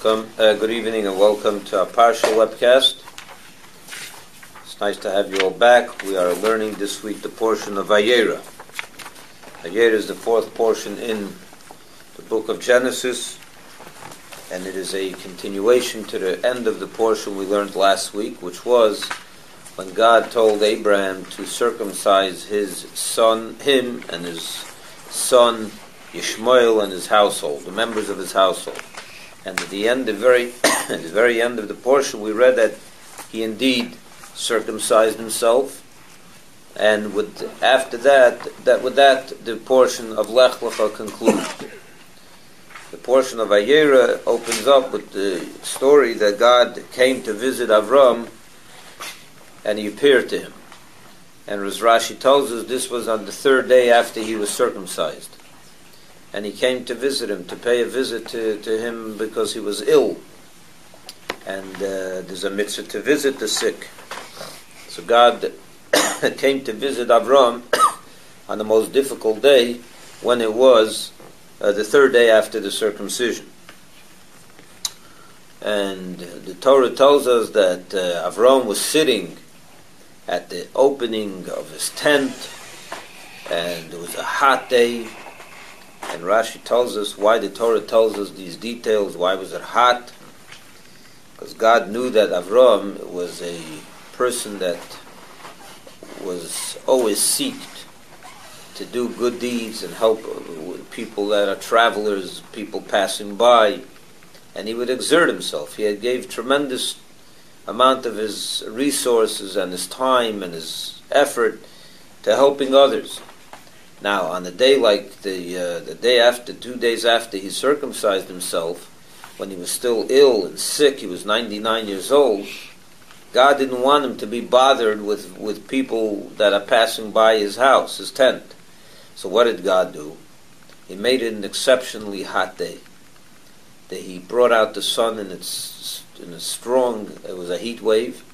Good evening and welcome to our Parsha webcast. It's nice to have you all back. We are learning this week the portion of Vayeira. Vayeira is the fourth portion in the book of Genesis, and it is a continuation to the end of the portion we learned last week, which was when God told Abraham to circumcise his son, him and his son Ishmael and his household, the members of his household. And at the end, at the very end of the portion, we read that he indeed circumcised himself, and after that, the portion of Lech Lecha concludes. The portion of Vayeira opens up with the story that God came to visit Avraham, and he appeared to him. And as Rashi tells us, this was on the third day after he was circumcised. And he came to visit him, to pay a visit to him because he was ill. And there's a mitzvah to visit the sick. So God came to visit Avraham on the most difficult day, when it was the third day after the circumcision. And the Torah tells us that Avraham was sitting at the opening of his tent, and it was a hot day. And Rashi tells us why the Torah tells us these details. Why was it hot? Because God knew that Avraham was a person that was always seeked to do good deeds and help people that are travelers, people passing by. And he would exert himself. He gave tremendous amount of his resources and his time and his effort to helping others. Now, on a day like the day after, 2 days after he circumcised himself, when he was still ill and sick, he was 99 years old, God didn't want him to be bothered with people that are passing by his house, his tent. So what did God do? He made it an exceptionally hot day. He brought out the sun in a strong, it was a heat wave,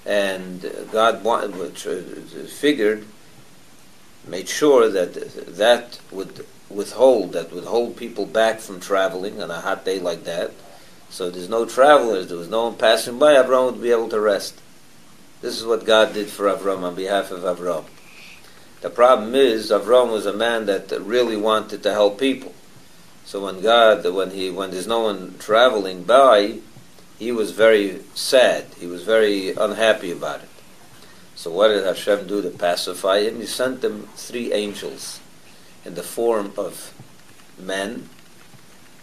and God made sure that would hold people back from traveling on a hot day like that. So there's no travelers, there was no one passing by, Avraham would be able to rest. This is what God did for Avraham on behalf of Avraham. The problem is, Avraham was a man that really wanted to help people. So when there's no one traveling by, he was very sad. He was very unhappy about it. So what did Hashem do to pacify him? He sent him 3 angels in the form of men,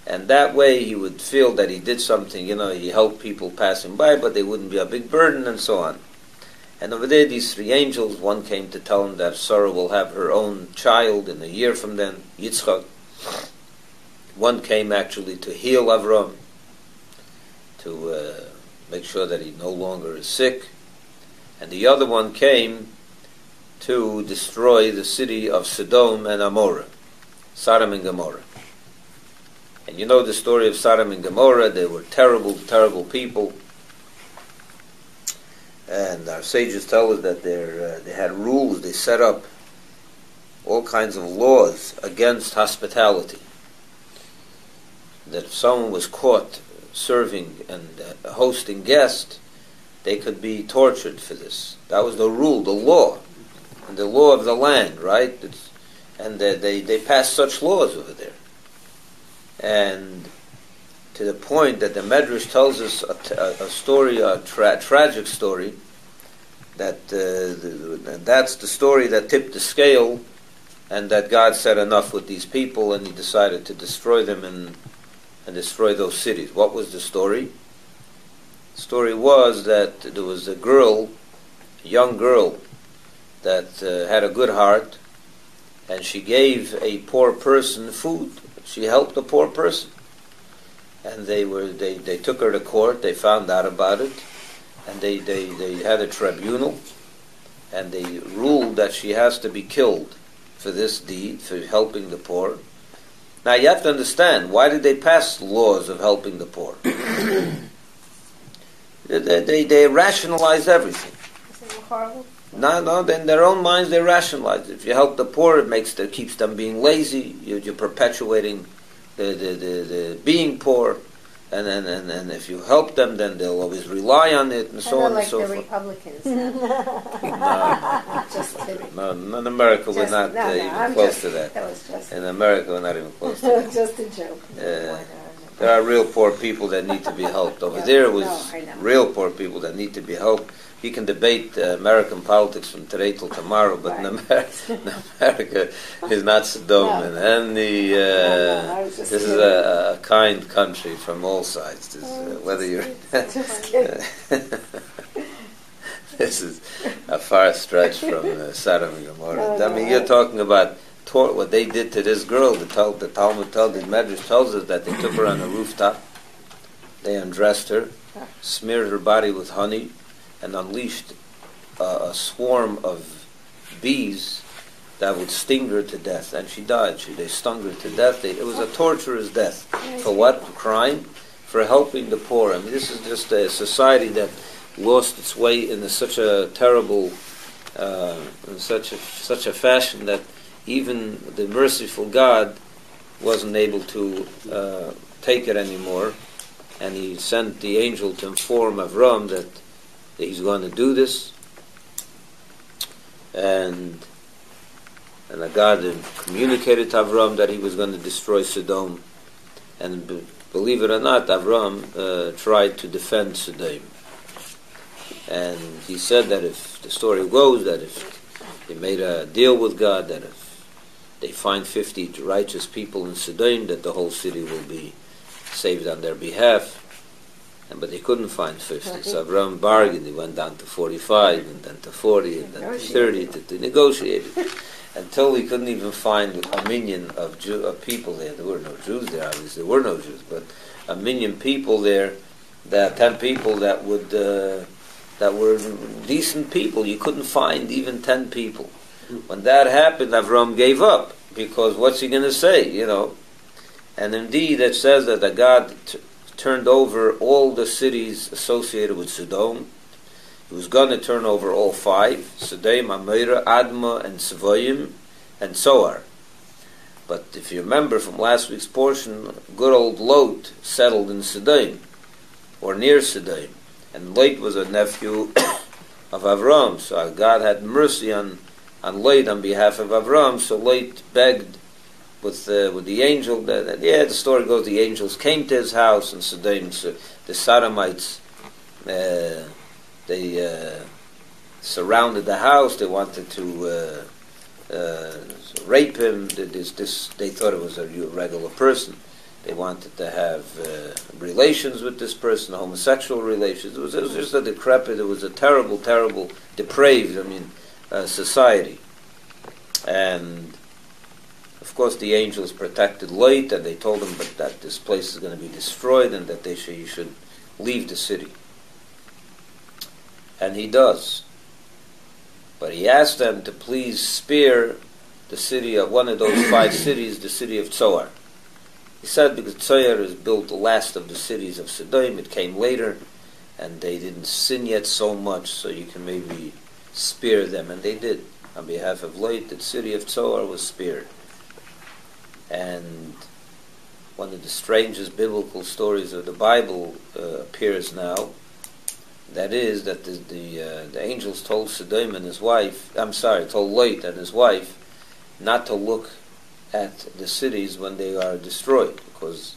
and that way he would feel that he did something, he helped people passing by, but they wouldn't be a big burden, and so on. And over there, these 3 angels, one came to tell him that Sarah will have her own child in a year from then, Yitzchak. One came actually to heal Avraham, to make sure that he no longer is sick. And the other one came to destroy the city of Sodom and Sodom and Gomorrah. And you know the story of Sodom and Gomorrah. They were terrible, terrible people. And our sages tell us that they had rules. They set up all kinds of laws against hospitality. That if someone was caught serving and hosting guests, they could be tortured for this. That was the rule, the law, and the law of the land, right? And they passed such laws over there. And to the point that the Medrash tells us a story, a tragic story, that that's the story that tipped the scale, and that God said enough with these people, and he decided to destroy them and destroy those cities. What was the story? The story was that there was a young girl, that had a good heart, and she gave a poor person food. She helped a poor person. And they took her to court, they found out about it, and they had a tribunal, and they ruled that she has to be killed for this deed, for helping the poor. Now you have to understand, why did they pass laws of helping the poor? They rationalize everything. Is it horrible? No, in their own minds they rationalize it. If you help the poor, it keeps them being lazy. You're perpetuating the being poor, and if you help them, then they'll always rely on it, and so on and so forth. Like the Republicans. Just kidding. No, in America we're not even close to that. That was just in America we're not even close to that. just a joke. There are real poor people that need to be helped. Over there was real poor people that need to be helped. You can debate American politics from today till tomorrow, but in America is not Sodom. And this is a kind country from all sides. Whether you're just kidding. This is a far stretch from Sodom and Gomorrah. I mean, you're talking about what they did to this girl. The Talmud tells, the Medrash tells us that they took her on a rooftop, they undressed her, smeared her body with honey, and unleashed a swarm of bees that would sting her to death. And she died. They stung her to death. It was a torturous death. For what crime? For helping the poor. I mean, this is just a society that lost its way in such a terrible, in such a fashion that even the merciful God wasn't able to take it anymore, and he sent the angel to inform Avraham that he's going to do this, and God communicated to Avraham that he was going to destroy Sodom, and believe it or not, Avraham tried to defend Sodom, and he said that if the story goes that if he made a deal with God, that if they find 50 righteous people in Sodom, that the whole city will be saved on their behalf. But they couldn't find 50. So Avraham bargained. He went down to 45, and then to 40, and then to 30 to negotiate it. Until he couldn't even find a minion of people there. There were no Jews there, obviously. There were no Jews, but a minion people there, 10 people that were decent people. You couldn't find even 10 people. When that happened, Avraham gave up, because what's he going to say, And indeed, it says that the God turned over all the cities associated with Sodom. He was going to turn over all 5, Sodom, Amorah, Admah, and Savoyim, and Zoar. But if you remember from last week's portion, good old Lot settled in Sodom, or near Sodom. And Lot was a nephew of Avraham, so God had mercy on Lot on behalf of Avraham. So Lot begged with the angel that the story goes the angels came to his house in Sodom. So the Sodomites they surrounded the house. They wanted to rape him. They thought it was a regular person. They wanted to have relations with this person, homosexual relations. It was just a decrepit. It was a terrible, depraved. Society. And of course, the angels protected Lot, and they told him that this place is going to be destroyed, and that he should leave the city. And he does. But he asked them to please spare the city of one of those 5 cities, the city of Zoar. He said because Zoar is built the last of the cities of Sodom. It came later, and they didn't sin yet so much, so you can maybe spare them. And they did. On behalf of Lot, the city of Zoar was spared. And one of the strangest biblical stories of the Bible appears now. That is that the angels told Sodom and his wife, told Lot and his wife not to look at the cities when they are destroyed, because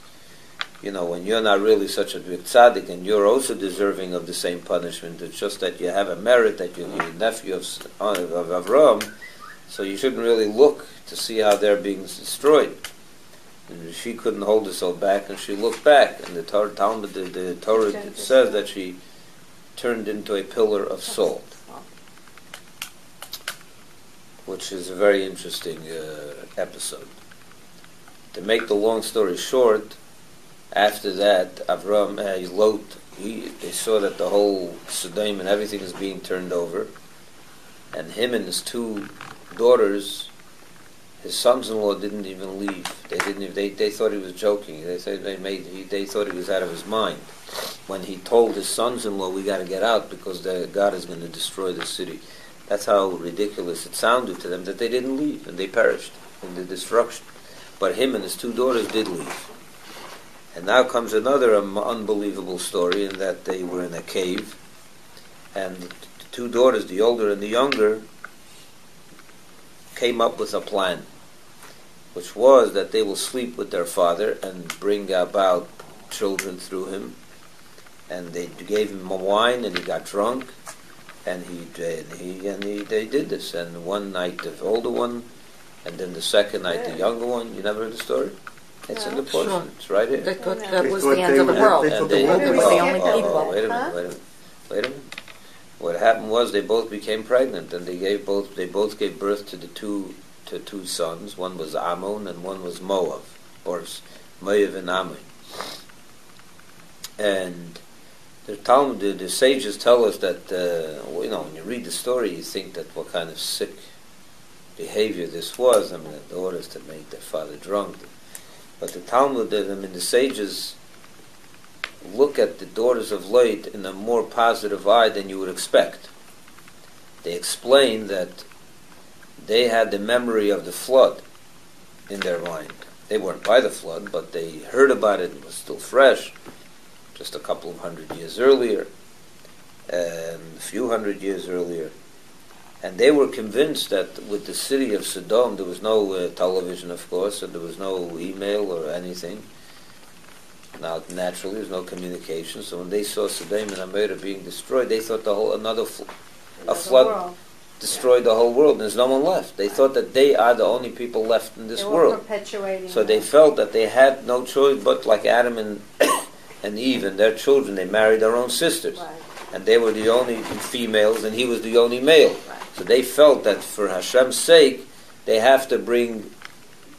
when you're not really such a big tzaddik and you're also deserving of the same punishment, it's just that you have a merit that you're the nephew of Avraham, so you shouldn't really look to see how they're being destroyed. And she couldn't hold herself back, and she looked back, and the Talmud, the Torah says that she turned into a pillar of salt, which is a very interesting episode. To make the long story short, after that, Avraham, Lot, they saw that the whole Sodom and everything is being turned over, and him and his 2 daughters, his sons-in-law, didn't even leave. They thought he was joking. They thought he was out of his mind when he told his sons-in-law, "We got to get out because God is going to destroy the city." That's how ridiculous it sounded to them that they didn't leave, and they perished in the destruction. But him and his 2 daughters did leave. And now comes another unbelievable story in that they were in a cave, and the two daughters, the older and the younger, came up with a plan, which was that they will sleep with their father and bring about children through him. And they gave him wine, and he got drunk, and they did this. And one night the older one, and then the second night the younger one. You never heard the story? It's in the portion. Sure. It's right here. They thought that was the end of the world. And they were the only people. Wait a minute. What happened was they both became pregnant, and they both gave birth to two sons. One was Ammon and one was Moab, or Moab and Ammon. And the Talmud, the sages tell us that when you read the story, you think that what kind of sick behavior this was. I mean, the daughters that made their father drunk. But the Talmud, the sages look at the daughters of Lot in a more positive eye than you would expect. They explain that they had the memory of the flood in their mind. They weren't by the flood, but they heard about it. It was still fresh, just a couple of 100 years earlier, and a few 100 years earlier. And they were convinced that with the city of Sodom, there was no television, of course, and there was no email or anything. Now, naturally, there was no communication. So when they saw Sodom and Gomorrah being destroyed, they thought a flood destroyed the whole world, and there's no one left. They thought that they are the only people left in this world. So they felt that they had no choice but, like Adam and Eve and their children, they married their own sisters. Right. And they were the only females, and he was the only male. Right. So they felt that for Hashem's sake, they have to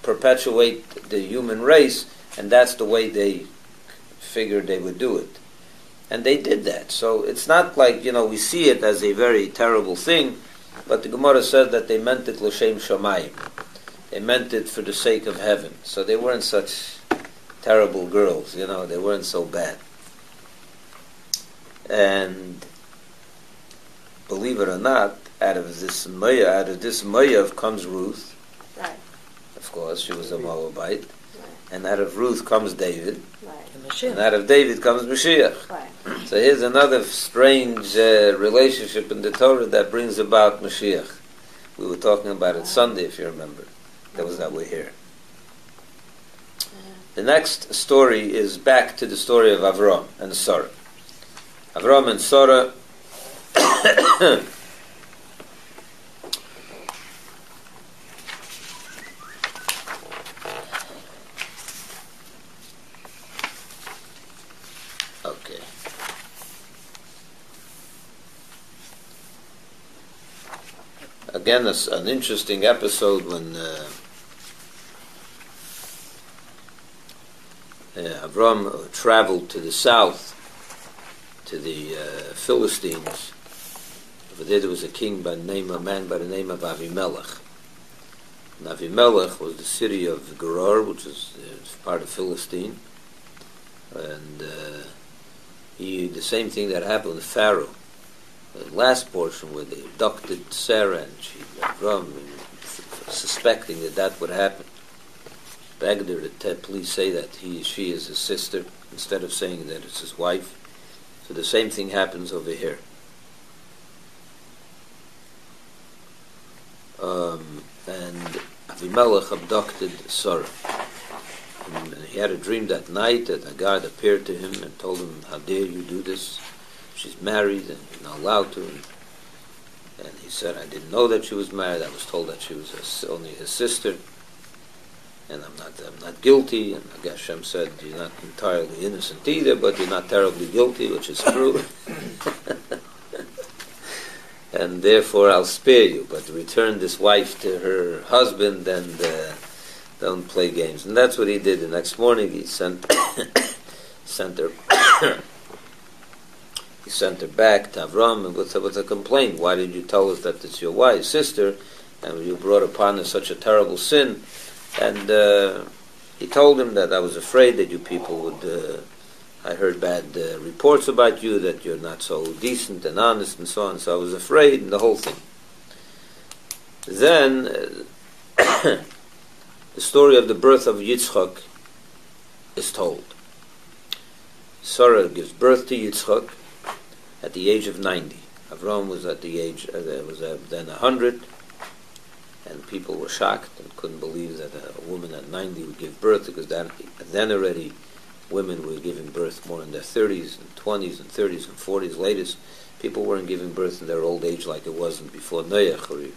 perpetuate the human race, and that's the way they figured they would do it. And they did that. So it's not like, we see it as a very terrible thing, but the Gemara says that they meant it l'shem shamayim. They meant it for the sake of heaven. So they weren't such terrible girls, they weren't so bad. And believe it or not, out of this Moav comes Ruth. Right. Of course, she was a Moabite. Right. And out of Ruth comes David. Right. And out of David comes Mashiach. Right. So here's another strange relationship in the Torah that brings about Mashiach. We were talking about it Sunday, if you remember. That was that way here. The next story is back to the story of Avraham and Sarah. Avraham and Sarah okay. Again, an interesting episode when Avraham traveled to the south, to the Philistines. Over there was a man by the name of Avimelech. And Avimelech was the city of Gomorrah, which is part of Philistine. And the same thing that happened with Pharaoh. The last portion where they abducted Sarah, and Avraham, suspecting that would happen, begged her to please say that she is his sister, instead of saying that it's his wife. So the same thing happens over here. And Avimelech abducted Sarah. And he had a dream that night that a God appeared to him and told him, "How dare you do this? She's married and you're not allowed to." And he said, "I didn't know that she was married. I was told that she was only his sister. And I'm not guilty." And Hashem said, "You're not entirely innocent either, but you're not terribly guilty," which is true. "And therefore I'll spare you, but return this wife to her husband and don't play games." And that's what he did. The next morning he sent her he sent her back to Avraham with a complaint. "Why did you tell us that it's your wife's sister, and you brought upon us such a terrible sin?" And he told him that, "I was afraid that you people would, I heard bad reports about you, that you're not so decent and honest and so on, so I was afraid," and the whole thing. Then the story of the birth of Yitzchak is told. Sarah gives birth to Yitzchak at the age of 90. Avraham was at the age, then 100, and people were shocked and couldn't believe that a woman at 90 would give birth, because then already women were giving birth more in their 30s and 20s and 30s and 40s. Latest, people weren't giving birth in their old age like it wasn't before Noach.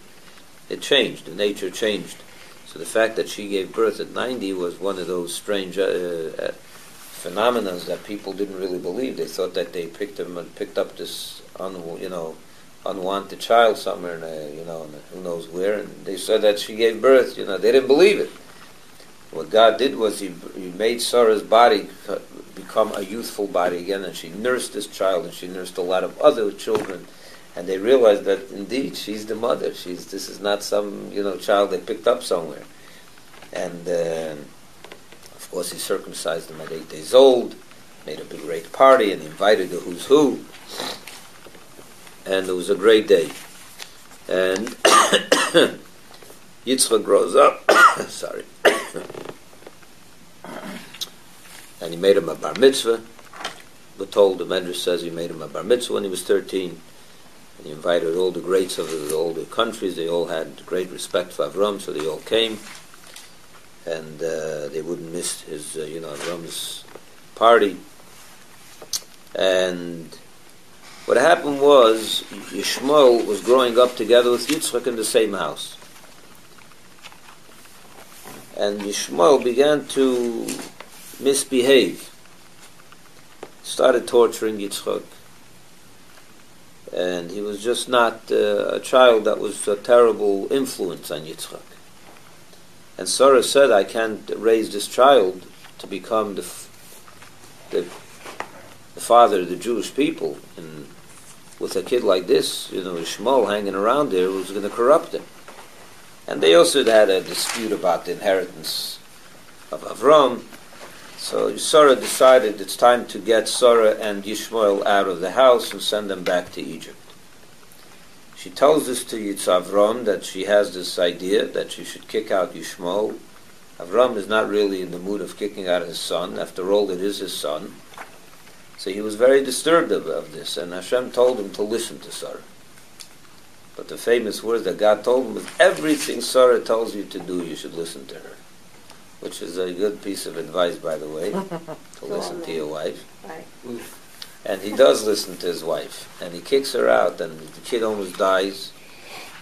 It changed, the nature changed. So the fact that she gave birth at 90 was one of those strange phenomena that people didn't really believe. They thought that they picked up this unwanted child somewhere, who knows where, and they said that she gave birth. They didn't believe it. What God did was He made Sarah's body become a youthful body again, and she nursed this child, and she nursed a lot of other children, and they realized that indeed she's the mother. This is not some child they picked up somewhere. And of course, He circumcised them at 8 days old, made a big great party, and invited the who's who. And it was a great day. And Yitzchak grows up. Sorry. And he made him a bar mitzvah. We're told, the Medrash says he made him a bar mitzvah when he was 13. And he invited all the greats of all the countries. They all had great respect for Avraham, so they all came. And they wouldn't miss his, Avraham's party. And what happened was, Yishmael was growing up together with Yitzchak in the same house. And Yishmael began to misbehave. Started torturing Yitzchak. And he was just not a child that was a terrible influence on Yitzchak. And Sarah said, I can't raise this child to become the father of the Jewish people. And with a kid like this, Yishmael hanging around there was going to corrupt him. And they also had a dispute about the inheritance of Avraham. So Sarah decided it's time to get Sarah and Yishmael out of the house and send them back to Egypt. She tells this to Avraham, that she has this idea that she should kick out Yishmael. Avraham is not really in the mood of kicking out his son. After all, it is his son. So he was very disturbed of this, and Hashem told him to listen to Sarah. But the famous words that God told him was, everything Sarah tells you to do, you should listen to her. Which is a good piece of advice, by the way, to listen to your wife. Right. And he does listen to his wife. And he kicks her out, and the kid almost dies.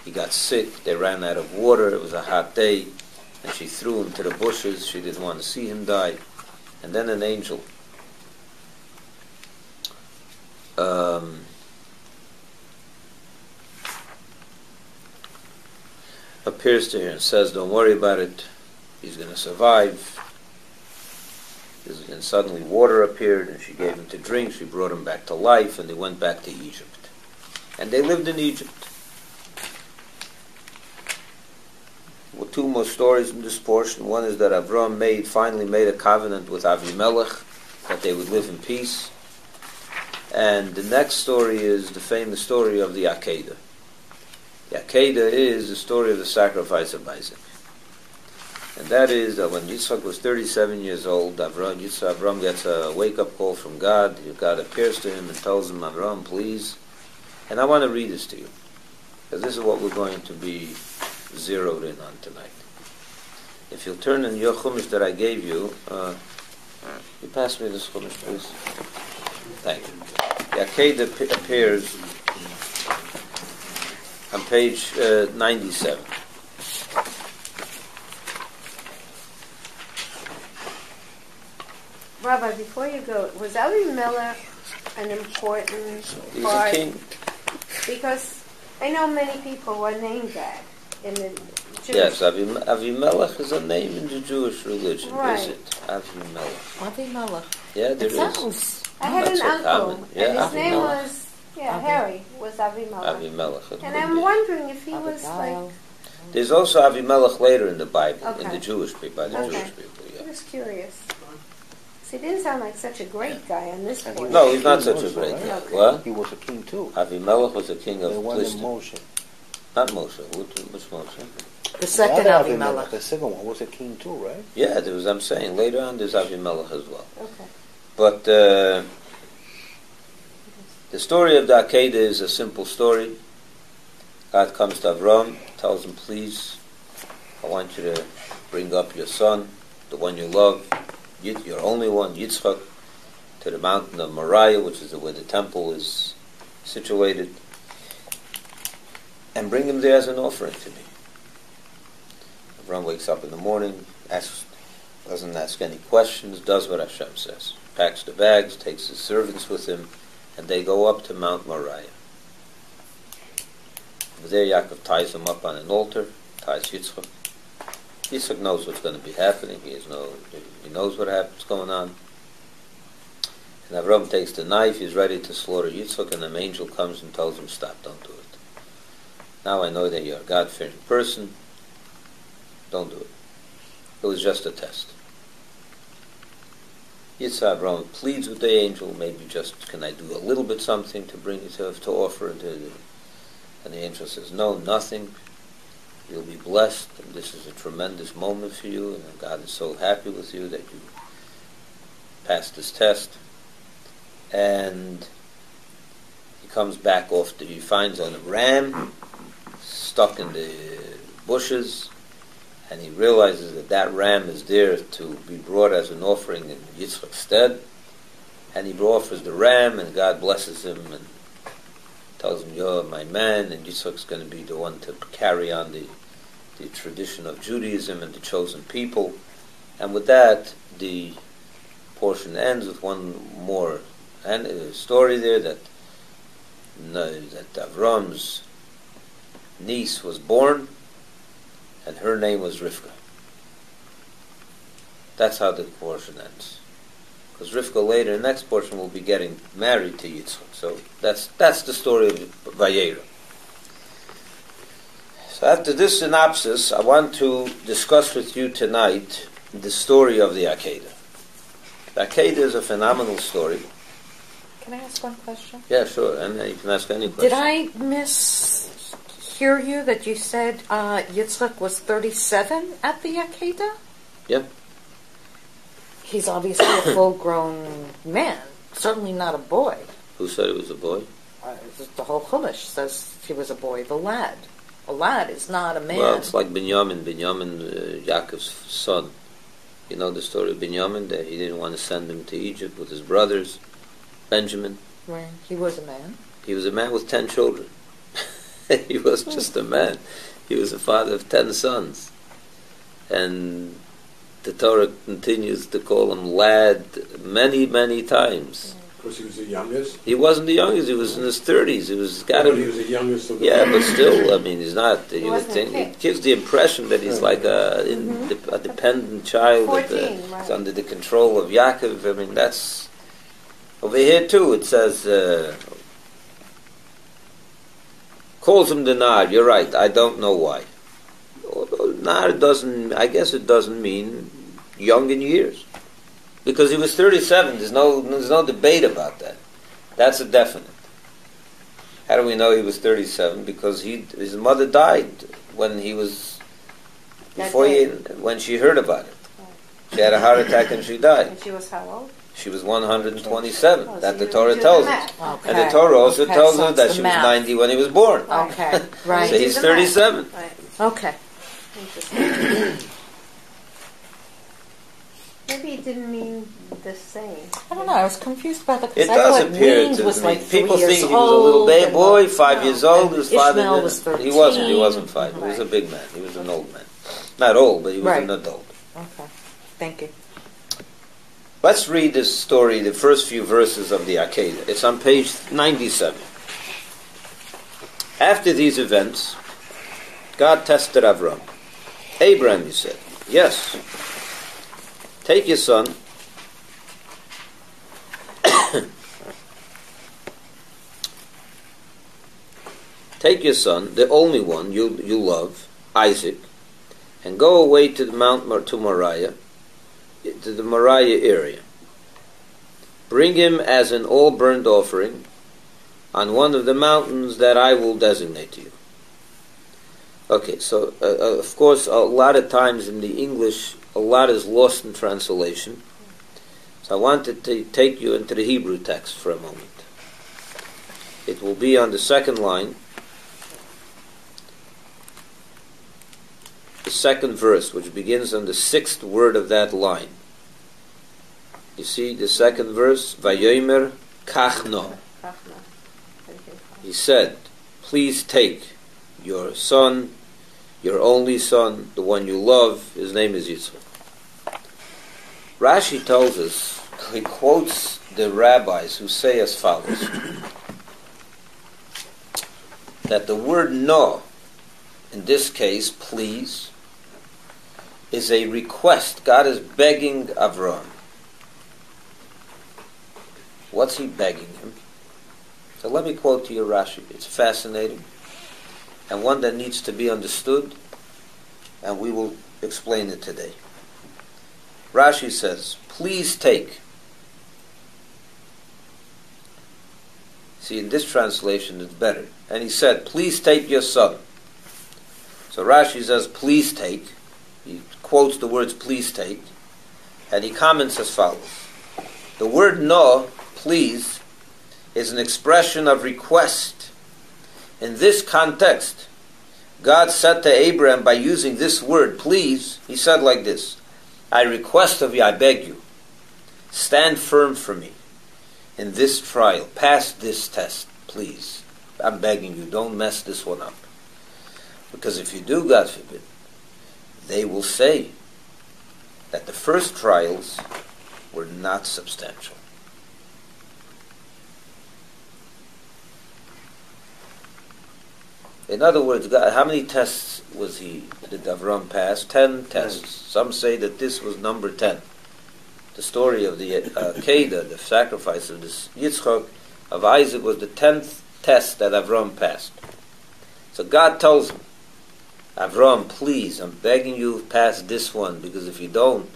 He got sick. They ran out of water. It was a hot day. And she threw him to the bushes. She didn't want to see him die. And then an angel appears to her and says, don't worry about it. He's going to survive. And suddenly water appeared, and she gave him to drink. She brought him back to life, and they went back to Egypt. And they lived in Egypt. Well, two more stories in this portion. One is that Avraham finally made a covenant with Avimelech that they would live in peace. And the next story is the famous story of the Akkada. The Akkada is the story of the sacrifice of Isaac. And that is that when Yitzchak was 37 years old, Avraham gets a wake-up call from God. God appears to him and tells him, Avraham, please. And I want to read this to you, because this is what we're going to be zeroed in on tonight. If you'll turn in your chumash that I gave you, you pass me this chumash, please. Thank you. The Akkada appears on page 97. Rabbi, before you go, was Avimelech an important He's part? a king. Because I know many people were named that in the Jewish... Yes, Avimelech is a name in the Jewish religion, Right. is it? Avimelech. Avimelech. Yeah, there It is. sounds. I had Not an so uncle, common. Yeah, and his name Avimelech. was, Harry, was Avimelech. Avimelech. it And could I'm be. wondering if he was Abigail. like... There's also Avimelech later in the Bible, in Okay. the Jewish people, by the Okay. Jewish people. I Yeah. was curious. So he didn't sound like such a great guy on this point. No, he's not such a great guy. Okay. What? He was a king too. Avimelech was the king of The one in Plishtim. Moshe. Not Moshe. Which Moshe? The second The other Avimelech. the second one was a king too, right? Yeah, I'm saying later on there's Avimelech as well. Okay. But the story of the Akkada is a simple story. God comes to Avraham, tells him, please, I want you to bring up your son, the one you love, your only one, Yitzchak, to the mountain of Moriah, which is where the temple is situated, and bring him there as an offering to me. Avraham wakes up in the morning, doesn't ask any questions, does what Hashem says. Packs the bags, takes his servants with him, and they go up to Mount Moriah. Over there, Yaakov ties him up on an altar, ties Yitzchak. Yitzchak knows what's going to be happening. He knows what's going on. And Avraham takes the knife. He's ready to slaughter Yitzchak, and an angel comes and tells him, "Stop! Don't do it. Now I know that you're a God-fearing person. Don't do it. It was just a test." Avraham pleads with the angel, maybe just, can I do a little bit something to bring you to offer? And the angel says, no, nothing. You'll be blessed, and this is a tremendous moment for you, and God is so happy with you that you passed this test. And he comes back he finds a ram stuck in the bushes, and he realizes that ram is there to be brought as an offering in Yitzchak's stead. And he offers the ram, and God blesses him and tells him, you're my man, and Yitzchak's going to be the one to carry on the tradition of Judaism and the chosen people. And with that, the portion ends with one more story there, that Avram's niece was born, and her name was Rivka. That's how the portion ends. Because Rivka later, in the next portion, will be getting married to Yitzchak. So that's the story of Vayeira. So after this synopsis, I want to discuss with you tonight the story of the Akkada. The Akkada is a phenomenal story. Can I ask one question? Yeah, sure. And you can ask any question. Did I mishear you that you said Yitzchak was 37 at the Akkada? Yeah. He's obviously a full-grown man. Certainly not a boy. Who said he was a boy? The whole Chumash says he was a boy, the lad. A lad is not a man. Well, it's like Binyamin, Yaakov's son. You know the story of Binyamin, that he didn't want to send him to Egypt with his brothers. Benjamin. Right. He was a man. He was a man with 10 children. He was just a man. He was the father of 10 sons. And the Torah continues to call him lad many, many times. Because he was the youngest? He wasn't the youngest. He was in his 30s. He was the youngest of the but still, I mean, he's not. It gives the impression that he's like a dependent child. 14, He's under the control of Yaakov. I mean, that's... Over here, too, it says... calls him the Nar. You're right. I don't know why. Nar doesn't... I guess it doesn't mean young in years. Because he was 37. There's no debate about that. That's a definite. How do we know he was 37? Because his mother died when he was when she heard about it. She had a heart attack and she died. And she was how old? She was 127. That the Torah tells us. Okay. And the Torah also tells us that the she math. was 90 when he was born. Okay, right. So he's 37. Right. Okay. Interesting. Maybe it didn't mean the same. I don't know. I was confused about that. It I does thought appear Means to was me. like 3 People years think he was a little old, boy, 5 years old. His father Ishmael didn't. was 13. He wasn't 5. He was a big man. He was an old man. Not old, but he was an adult. Okay. Thank you. Let's read this story, the first few verses of the Akkada. It's on page 97. After these events, God tested Avraham. Abraham, he said, yes, take your son, the only one you love, Isaac, and go away to the Moriah, to the Moriah area. Bring him as an all-burnt offering on one of the mountains that I will designate to you. Okay, so of course, a lot of times in the English, a lot is lost in translation. So I wanted to take you into the Hebrew text for a moment. It will be on the second line, the second verse, which begins on the sixth word of that line. You see the second verse, Vayomer Kachno. He said, please take your son, your only son, the one you love, his name is Yitzchak. Rashi tells us, he quotes the rabbis who say as follows, that the word no, in this case, please, is a request. God is begging Avraham. What's he begging him? So let me quote to you Rashi. It's fascinating, and one that needs to be understood, and we will explain it today. Rashi says, please take. See, in this translation it's better. And he said, please take your son. So Rashi says, please take. He quotes the words, please take. And he comments as follows. The word no, please, is an expression of request. In this context, God said to Abraham, by using this word, please, he said like this, I request of you, I beg you, stand firm for me in this trial. Pass this test, please. I'm begging you, don't mess this one up. Because if you do, God forbid, they will say that the first trials were not substantial. In other words, God, how many tests did Avraham pass? 10 tests. Some say that this was number 10. The story of the Akkada, the sacrifice of this Yitzchak, of Isaac, was the 10th test that Avraham passed. So God tells him, Avraham, please, I'm begging you, pass this one, because if you don't,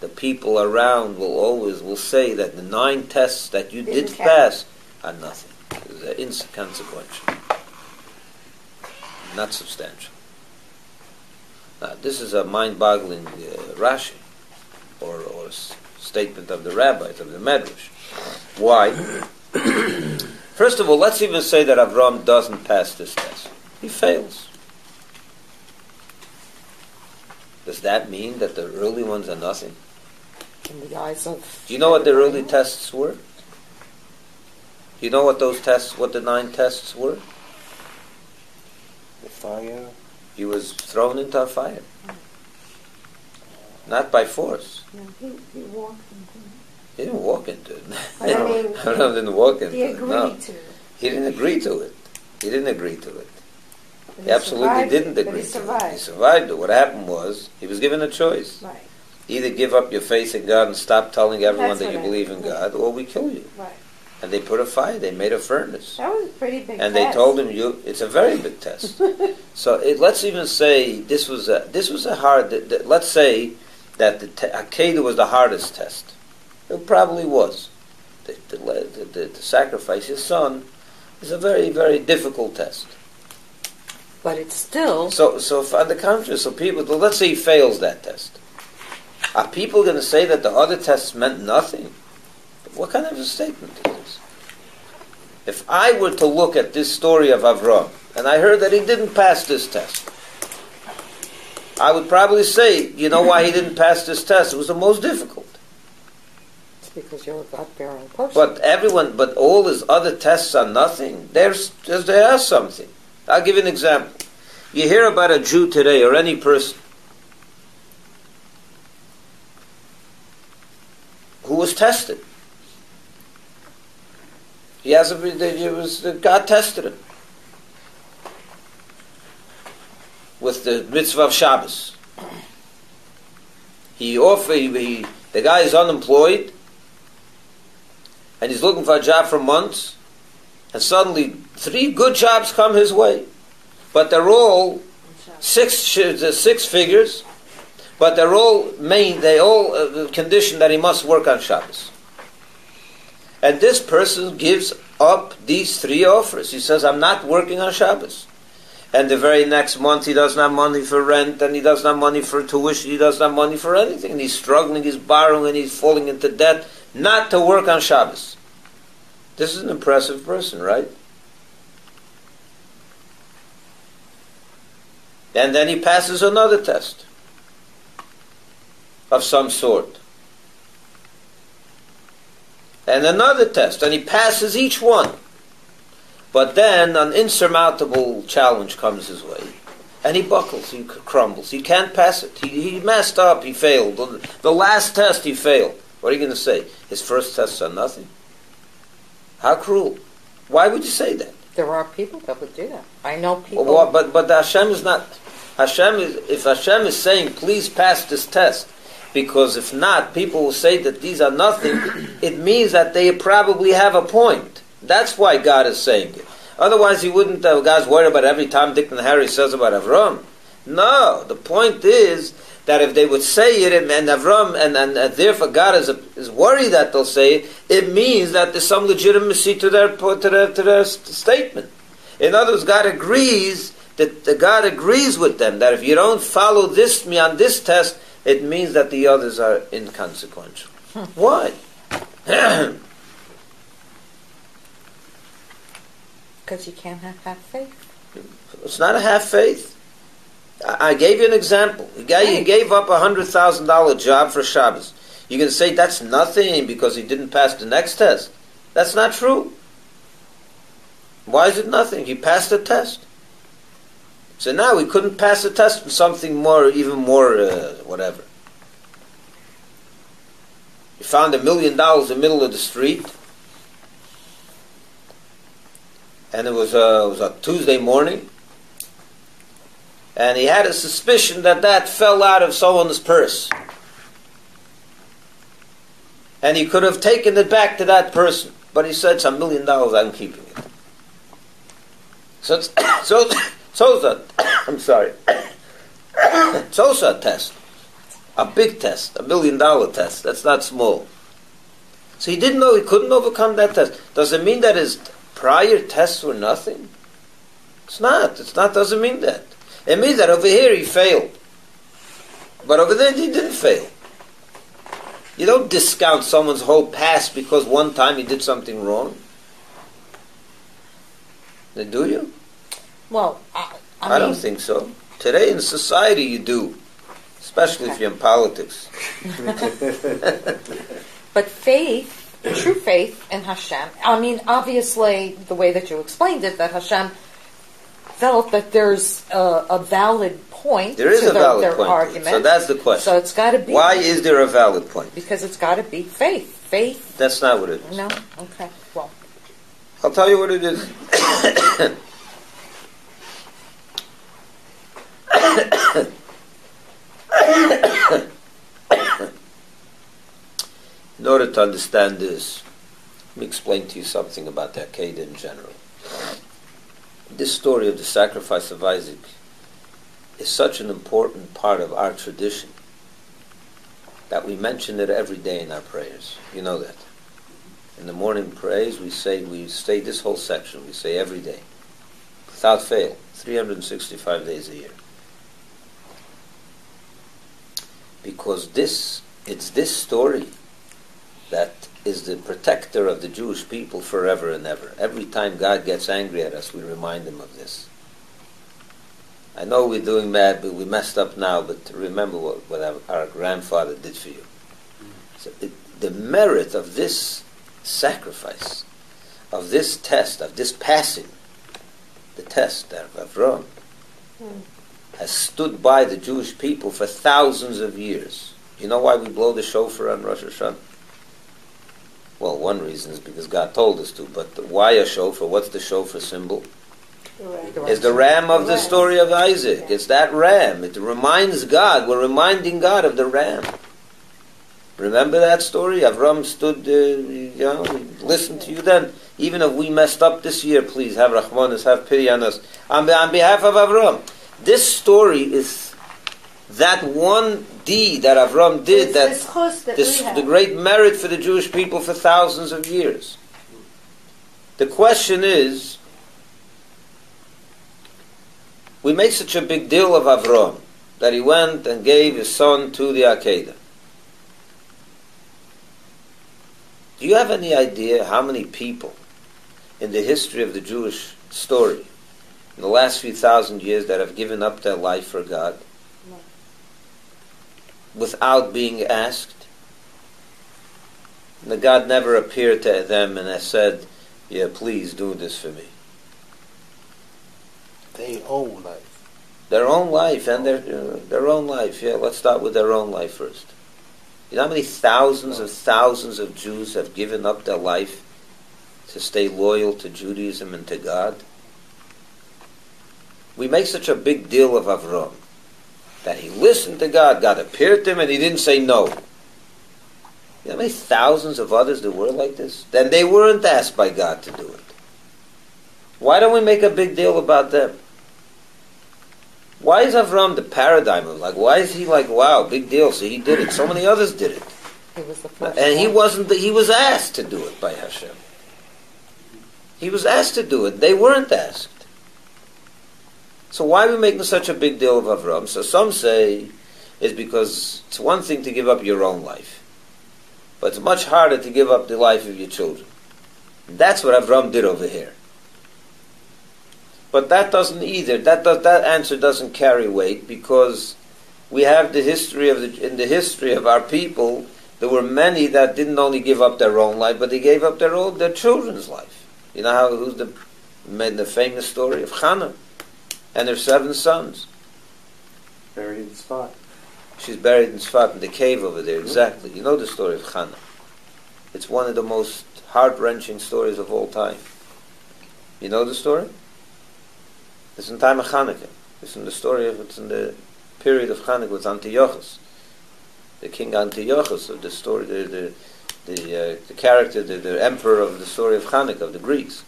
the people around will say that the 9 tests that you did pass are nothing. They're inconsequential. Not substantial. Now, this is a mind-boggling Rashi, or statement of the rabbis, of the Medrash. Why? First of all, let's even say that Avraham doesn't pass this test. He fails. Does that mean that the early ones are nothing? In the eyes of... Do you know what the early tests were? Do you know what the 9 tests were? The fire. He was thrown into a fire. Not by force. No, he walked into it. He didn't walk into it. I mean, Avraham didn't walk into he it. agreed No. to it. He didn't agree to it. He didn't agree to it. But He absolutely didn't but agree he to survived. it. He survived it. What happened was, he was given a choice. Right, Either give up your faith in God and stop telling everyone That's that what you I- believe in yeah. God, or we kill you. right. And they put a fire. They made a furnace. That was a pretty big And test. they told him, it's a very big test. So let's even say this was a hard. Let's say that the Akkada was the hardest test. It probably was. To sacrifice your son is a very, very difficult test. But it's still... So on the contrary, let's say he fails that test. Are people going to say that the other tests meant nothing? What kind of a statement is this? If I were to look at this story of Avraham, and I heard that he didn't pass this test, I would probably say, you know why he didn't pass this test? It was the most difficult. It's because you're a God-bearing person. But all his other tests are nothing. There are something. I'll give you an example. You hear about a Jew today, or any person, who was tested. God tested him with the mitzvah of Shabbos. The guy is unemployed, and he's looking for a job for months, and suddenly 3 good jobs come his way, but they're all six figures, but they all condition that he must work on Shabbos. And this person gives up these 3 offers. He says, I'm not working on Shabbos. And the very next month he doesn't have money for rent, and he doesn't have money for tuition, he doesn't have money for anything. And he's struggling, he's borrowing, and he's falling into debt not to work on Shabbos. This is an impressive person, right? And then he passes another test of some sort. And another test, and he passes each one. But then an insurmountable challenge comes his way. And he buckles, he crumbles. He can't pass it. He messed up, he failed. The last test he failed. What are you going to say? His first tests are nothing? How cruel. Why would you say that? There are people that would do that. I know people. Well, but Hashem is not. If Hashem is saying, please pass this test, because if not, people will say that these are nothing, it means that they probably have a point. That's why God is saying it. Otherwise, he wouldn't. God's worried about every time Dick and Harry says about Avraham. No, the point is that if they would say it, and Avraham, and therefore God is worried that they'll say it, it means that there's some legitimacy to their statement. In other words, God agrees with them that if you don't follow me on this test, it means that the others are inconsequential. Why? Because you can't have faith. It's not a half faith. I gave you an example. The guy he gave up a $100,000 job for Shabbos. You can say that's nothing because he didn't pass the next test. That's not true. Why is it nothing? He passed the test. So now he couldn't pass the test with something more, even more, whatever. He found $1 million in the middle of the street. And it was a Tuesday morning. And he had a suspicion that fell out of someone's purse. And he could have taken it back to that person. But he said, it's $1 million, I'm keeping it. So it's I'm sorry. It's also a test. A big test. $1 million test. That's not small. So he didn't know he couldn't overcome that test. Does it mean that his prior tests were nothing? It's not. Doesn't mean that. It means that over here he failed. But over there he didn't fail. You don't discount someone's whole past because one time he did something wrong. Do you? Well, I don't think so. Today in society you do. Especially if you're in politics. But faith, true faith in Hashem, I mean, obviously, the way that you explained it, that Hashem felt that there's a valid point there is to a valid their point. argument. So that's the question. So it's got to be. Why is there a valid point? Because it's got to be faith. Faith. That's not what it is. No? Okay. Well. I'll tell you what it is. In order to understand this, let me explain to you something about the Akkada in general. This story of the sacrifice of Isaac is such an important part of our tradition that we mention it every day in our prayers. You know that. In the morning prayers, we say this whole section, we say every day, without fail, 365 days a year. Because it's this story that is the protector of the Jewish people forever and ever. Every time God gets angry at us, we remind him of this. I know we're doing bad, but we messed up now, but remember what our grandfather did for you. So the merit of this sacrifice, of this test, of this passing, the test of Avraham, has stood by the Jewish people for thousands of years. You know why we blow the shofar on Rosh Hashanah? Well, one reason is because God told us to, but why a shofar? What's the shofar symbol? It's the ram of the story of Isaac. It's that ram. It reminds God. We're reminding God of the ram. Remember that story? Avraham stood, listened to you then. Even if we messed up this year, please have Rahmanas, have pity on us. On behalf of Avraham. This story is that one deed that Avraham did, the great merit for the Jewish people for thousands of years. The question is, we make such a big deal of Avraham that he went and gave his son to the Akkada. Do you have any idea how many people in the history of the Jewish story in the last few thousand years that have given up their life for God without being asked? And God never appeared to them and has said, yeah, please do this for me. Their own life. Their own life, and their own life. Yeah, let's start with their own life first. You know how many thousands of Jews have given up their life to stay loyal to Judaism and to God? We make such a big deal of Avraham, that he listened to God, God appeared to him, and he didn't say no. You know how many thousands of others there were like this? Then they weren't asked by God to do it. Why don't we make a big deal about them? Why is Avraham the paradigm of, like, why is he like, wow, big deal, see, he did it, so many others did it. He was the first And he one. wasn't, he was asked to do it by Hashem. He was asked to do it, they weren't asked. So why are we making such a big deal of Avraham? So some say it's because it's one thing to give up your own life, but it's much harder to give up the life of your children. And that's what Avraham did over here. But that doesn't either. That answer doesn't carry weight, because we have the history of in the history of our people, there were many that didn't only give up their own life, but they gave up their children's life. You know who's the famous story of Hannah and her 7 sons. Buried in Tzfat. She's buried in Tzfat, in the cave over there. Exactly. You know the story of Hannah. It's one of the most heart-wrenching stories of all time. You know the story? It's in time of Hanukkah. It's in the period of Hanukkah with Antiochus. The King Antiochus of the story, the character, the emperor of the story of Hanukkah, of the Greeks.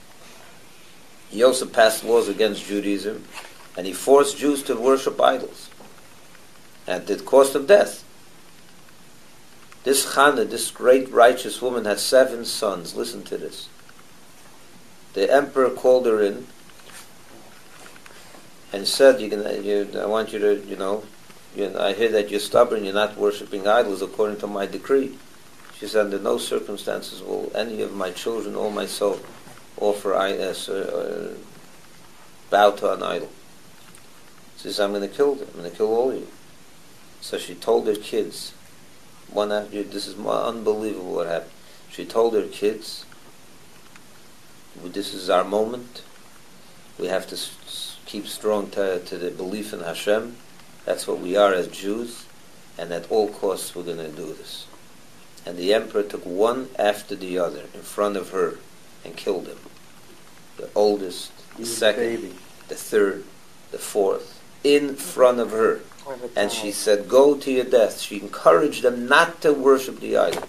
He also passed laws against Judaism, and he forced Jews to worship idols, at the cost of death. This Hannah, this great righteous woman, had 7 sons. Listen to this. The emperor called her in and said, I want you to, I hear that you're stubborn, you're not worshipping idols according to my decree. She said, under no circumstances will any of my children or my soul offer bow to an idol. She says, I'm going to kill them. I'm going to kill all of you. So she told her kids, one after, this is more unbelievable what happened. She told her kids, this is our moment. We have to keep strong to the belief in Hashem. That's what we are as Jews, and at all costs we're going to do this. And the emperor took one after the other in front of her and killed them. The oldest, the second, the third, the fourth, in front of her. And she said, go to your death. She encouraged them not to worship the idol.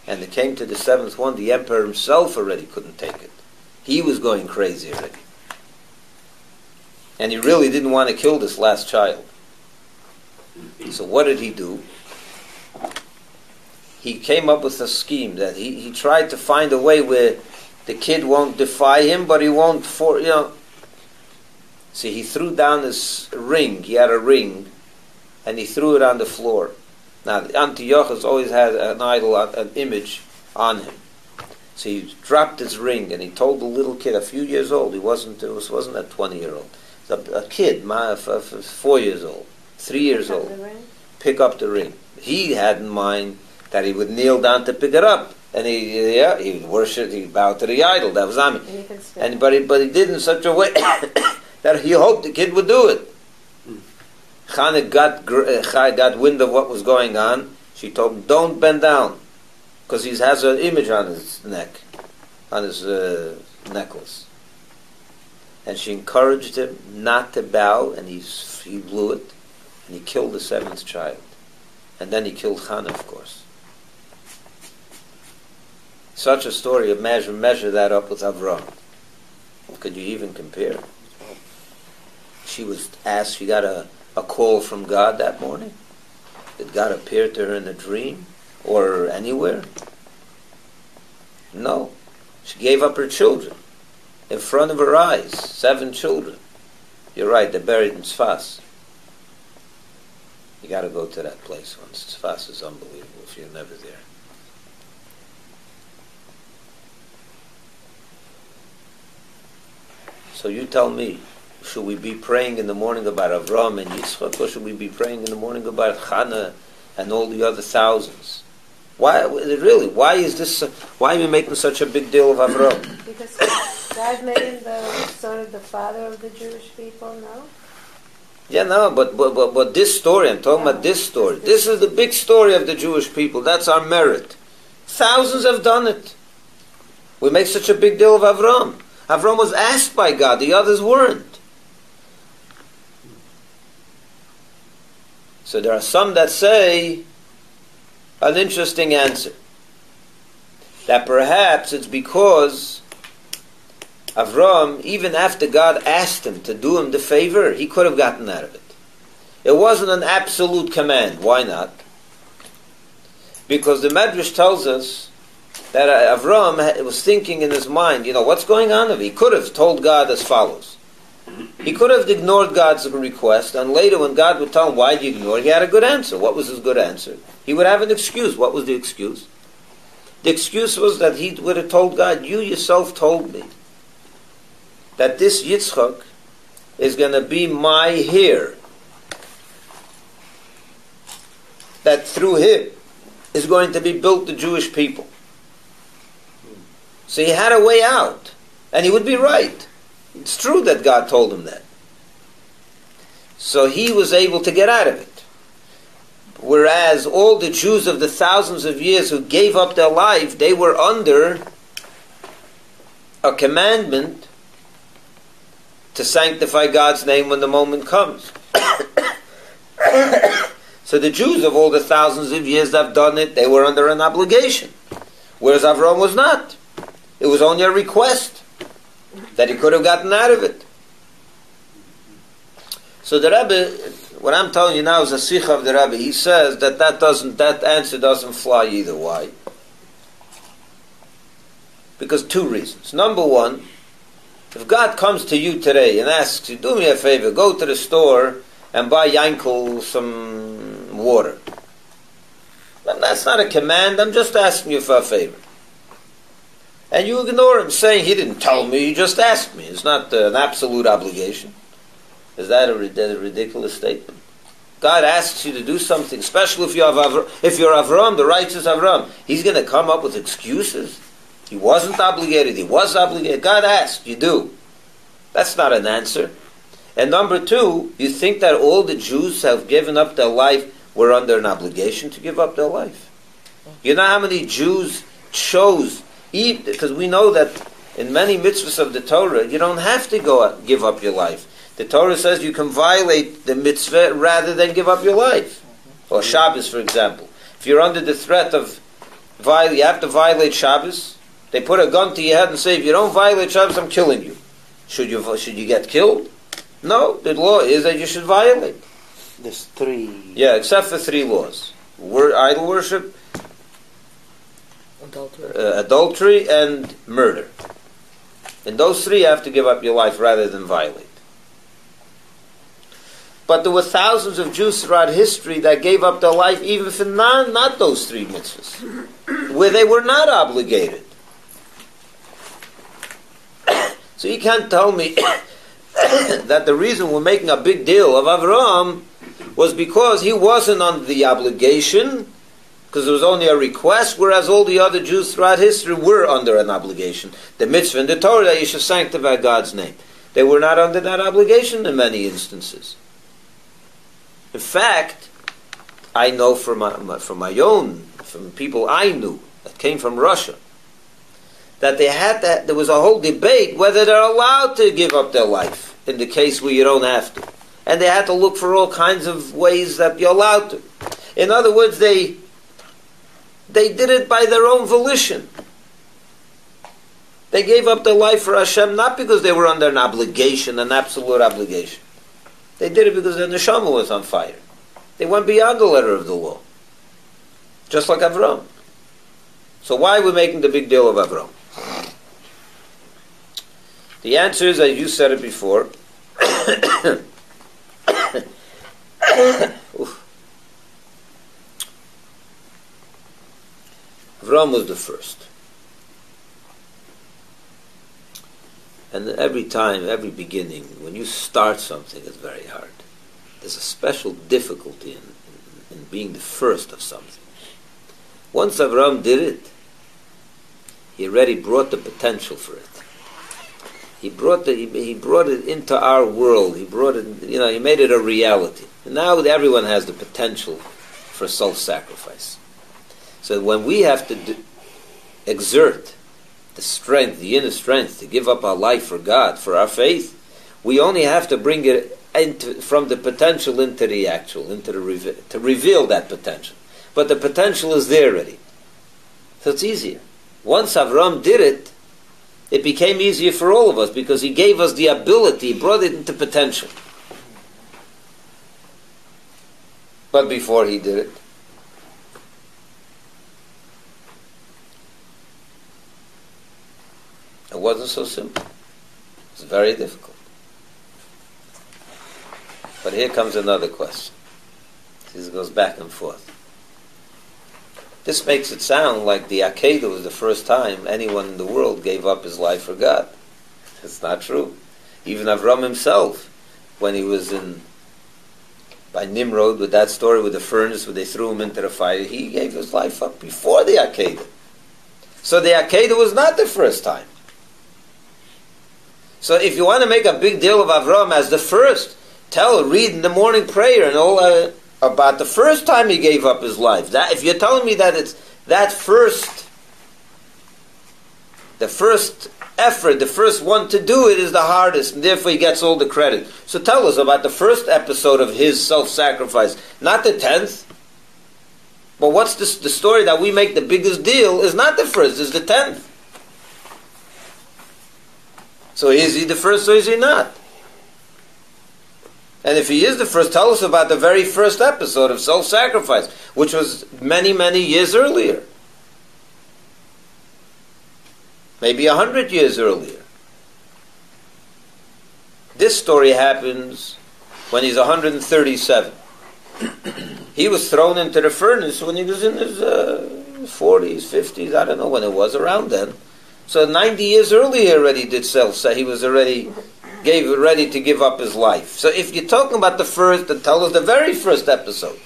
And it came to the 7th one, the emperor himself already couldn't take it. He was going crazy already. And he really didn't want to kill this last child. So what did he do? He came up with a scheme that he tried to find a way where the kid won't defy him, but he won't See, he threw down his ring. He had a ring, and he threw it on the floor. Now, Antiochus always had an idol, an image on him. So he dropped his ring, and he told the little kid, a few years old, it wasn't a 20-year-old, a kid, 4 years old, 3 years old, pick up the ring. He had in mind that he would kneel down to pick it up, and he worshipped, he bowed to the idol. That was Ami. But he did in such a way that he hoped the kid would do it. Chana got wind of what was going on. She told him, don't bend down, because he has an image on his neck, on his necklace. And she encouraged him not to bow, and he blew it, and he killed the 7th child. And then he killed Hannah, of course. Such a story, measure that up with Avraham. Could you even compare? She was asked, she got a call from God that morning. Did God appear to her in a dream or anywhere? No. She gave up her children in front of her eyes. 7 children. You're right, they're buried in Tzfas. You got to go to that place once. Tzfas is unbelievable if you're never there. So you tell me, should we be praying in the morning about Avraham and Yitzchak, or should we be praying in the morning about Chana and all the other thousands? Why really? Why is this? Why are we making such a big deal of Avraham? Because God made him the sort of the father of the Jewish people, no? Yeah, no, but this story, I'm talking about this story. This is the big story of the Jewish people. That's our merit. Thousands have done it. We make such a big deal of Avraham. Avraham was asked by God, the others weren't. So there are some that say an interesting answer. That perhaps it's because Avraham, even after God asked him to do him the favor, he could have gotten out of it. It wasn't an absolute command. Why not? Because the Medrash tells us that Avraham was thinking in his mind, what's going on? He could have told God as follows. He could have ignored God's request, and later when God would tell him, why did you ignore it? He had a good answer. What was his good answer? He would have an excuse. What was the excuse? The excuse was that he would have told God, you yourself told me that this Yitzchak is going to be my heir. That through him is going to be built the Jewish people. So he had a way out. And he would be right. It's true that God told him that. So he was able to get out of it. Whereas all the Jews of the thousands of years who gave up their life, they were under a commandment to sanctify God's name when the moment comes. So the Jews of all the thousands of years that have done it, they were under an obligation. Whereas Avraham was not. It was only a request that he could have gotten out of it. So the Rebbe, what I'm telling you now is a Sicha of the Rebbe. He says that answer doesn't fly either. Why? Because two reasons. Number one, if God comes to you today and asks you, do me a favor, go to the store and buy Yankel some water. That's not a command, I'm just asking you for a favor. And you ignore him, saying, he didn't tell me, he just asked me. It's not an absolute obligation. Is that a ridiculous statement? God asks you to do something, especially if you're Avraham, the righteous Avraham. He's going to come up with excuses. He wasn't obligated, he was obligated. God asked, you do. That's not an answer. And number two, you think that all the Jews have given up their life were under an obligation to give up their life? You know how many Jews chose, because we know that in many mitzvahs of the Torah, you don't have to give up your life. The Torah says you can violate the mitzvah rather than give up your life. Or Shabbos, for example. If you're under the threat of you have to violate Shabbos, they put a gun to your head and say, if you don't violate Shabbos, I'm killing you. Should you get killed? No, the law is that you should violate. There's three. Yeah, except for three laws. Idol worship, adultery, and murder. And those three you have to give up your life rather than violate. But there were thousands of Jews throughout history that gave up their life even for not those three mitzvahs, where they were not obligated. So you can't tell me that the reason we're making a big deal of Avraham was because he wasn't under the obligation, because it was only a request, whereas all the other Jews throughout history were under an obligation. The mitzvah and the Torah that you should sanctify God's name. They were not under that obligation in many instances. In fact, I know from people I knew that came from Russia, that there was a whole debate whether they're allowed to give up their life in the case where you don't have to. And they had to look for all kinds of ways that you're allowed to. In other words, they did it by their own volition. They gave up their life for Hashem not because they were under an obligation, an absolute obligation. They did it because their neshama was on fire. They went beyond the letter of the law. Just like Avraham. So why are we making the big deal of Avraham? The answer is, as you said it before, Avraham was the first. And every time, every beginning, when you start something, it's very hard. There's a special difficulty in being the first of something. Once Avraham did it, he already brought the potential for it. He brought it into our world. He brought it, he made it a reality. And now everyone has the potential for self-sacrifice. So when we have to exert the strength, the inner strength, to give up our life for God, for our faith, we only have to bring it from the potential into the actual, to reveal that potential. But the potential is there already. So it's easier. Once Avraham did it, it became easier for all of us because he gave us the ability, brought it into potential. But before he did it, it wasn't so simple. It was very difficult. But here comes another question. This goes back and forth. This makes it sound like the Akkada was the first time anyone in the world gave up his life for God. It's not true. Even Avraham himself, when he was by Nimrod, with that story with the furnace where they threw him into the fire, he gave his life up before the Akkada. So the Akkada was not the first time. So if you want to make a big deal of Avraham as the first, read in the morning prayer and all about the first time he gave up his life. That, if you're telling me that it's that the first effort, the first one to do it is the hardest, and therefore he gets all the credit. So tell us about the first episode of his self-sacrifice, not the 10th. But what's the story that we make the biggest deal is not the first, it's the 10th. So is he the first or is he not? And if he is the first, tell us about the very first episode of self-sacrifice, which was many, many years earlier. Maybe 100 years earlier. This story happens when he's 137. He was thrown into the furnace when he was in his 40s, 50s, I don't know when it was, around then. So 90 years earlier already did he was already ready to give up his life. So if you're talking about the first, then tell us the very first episode.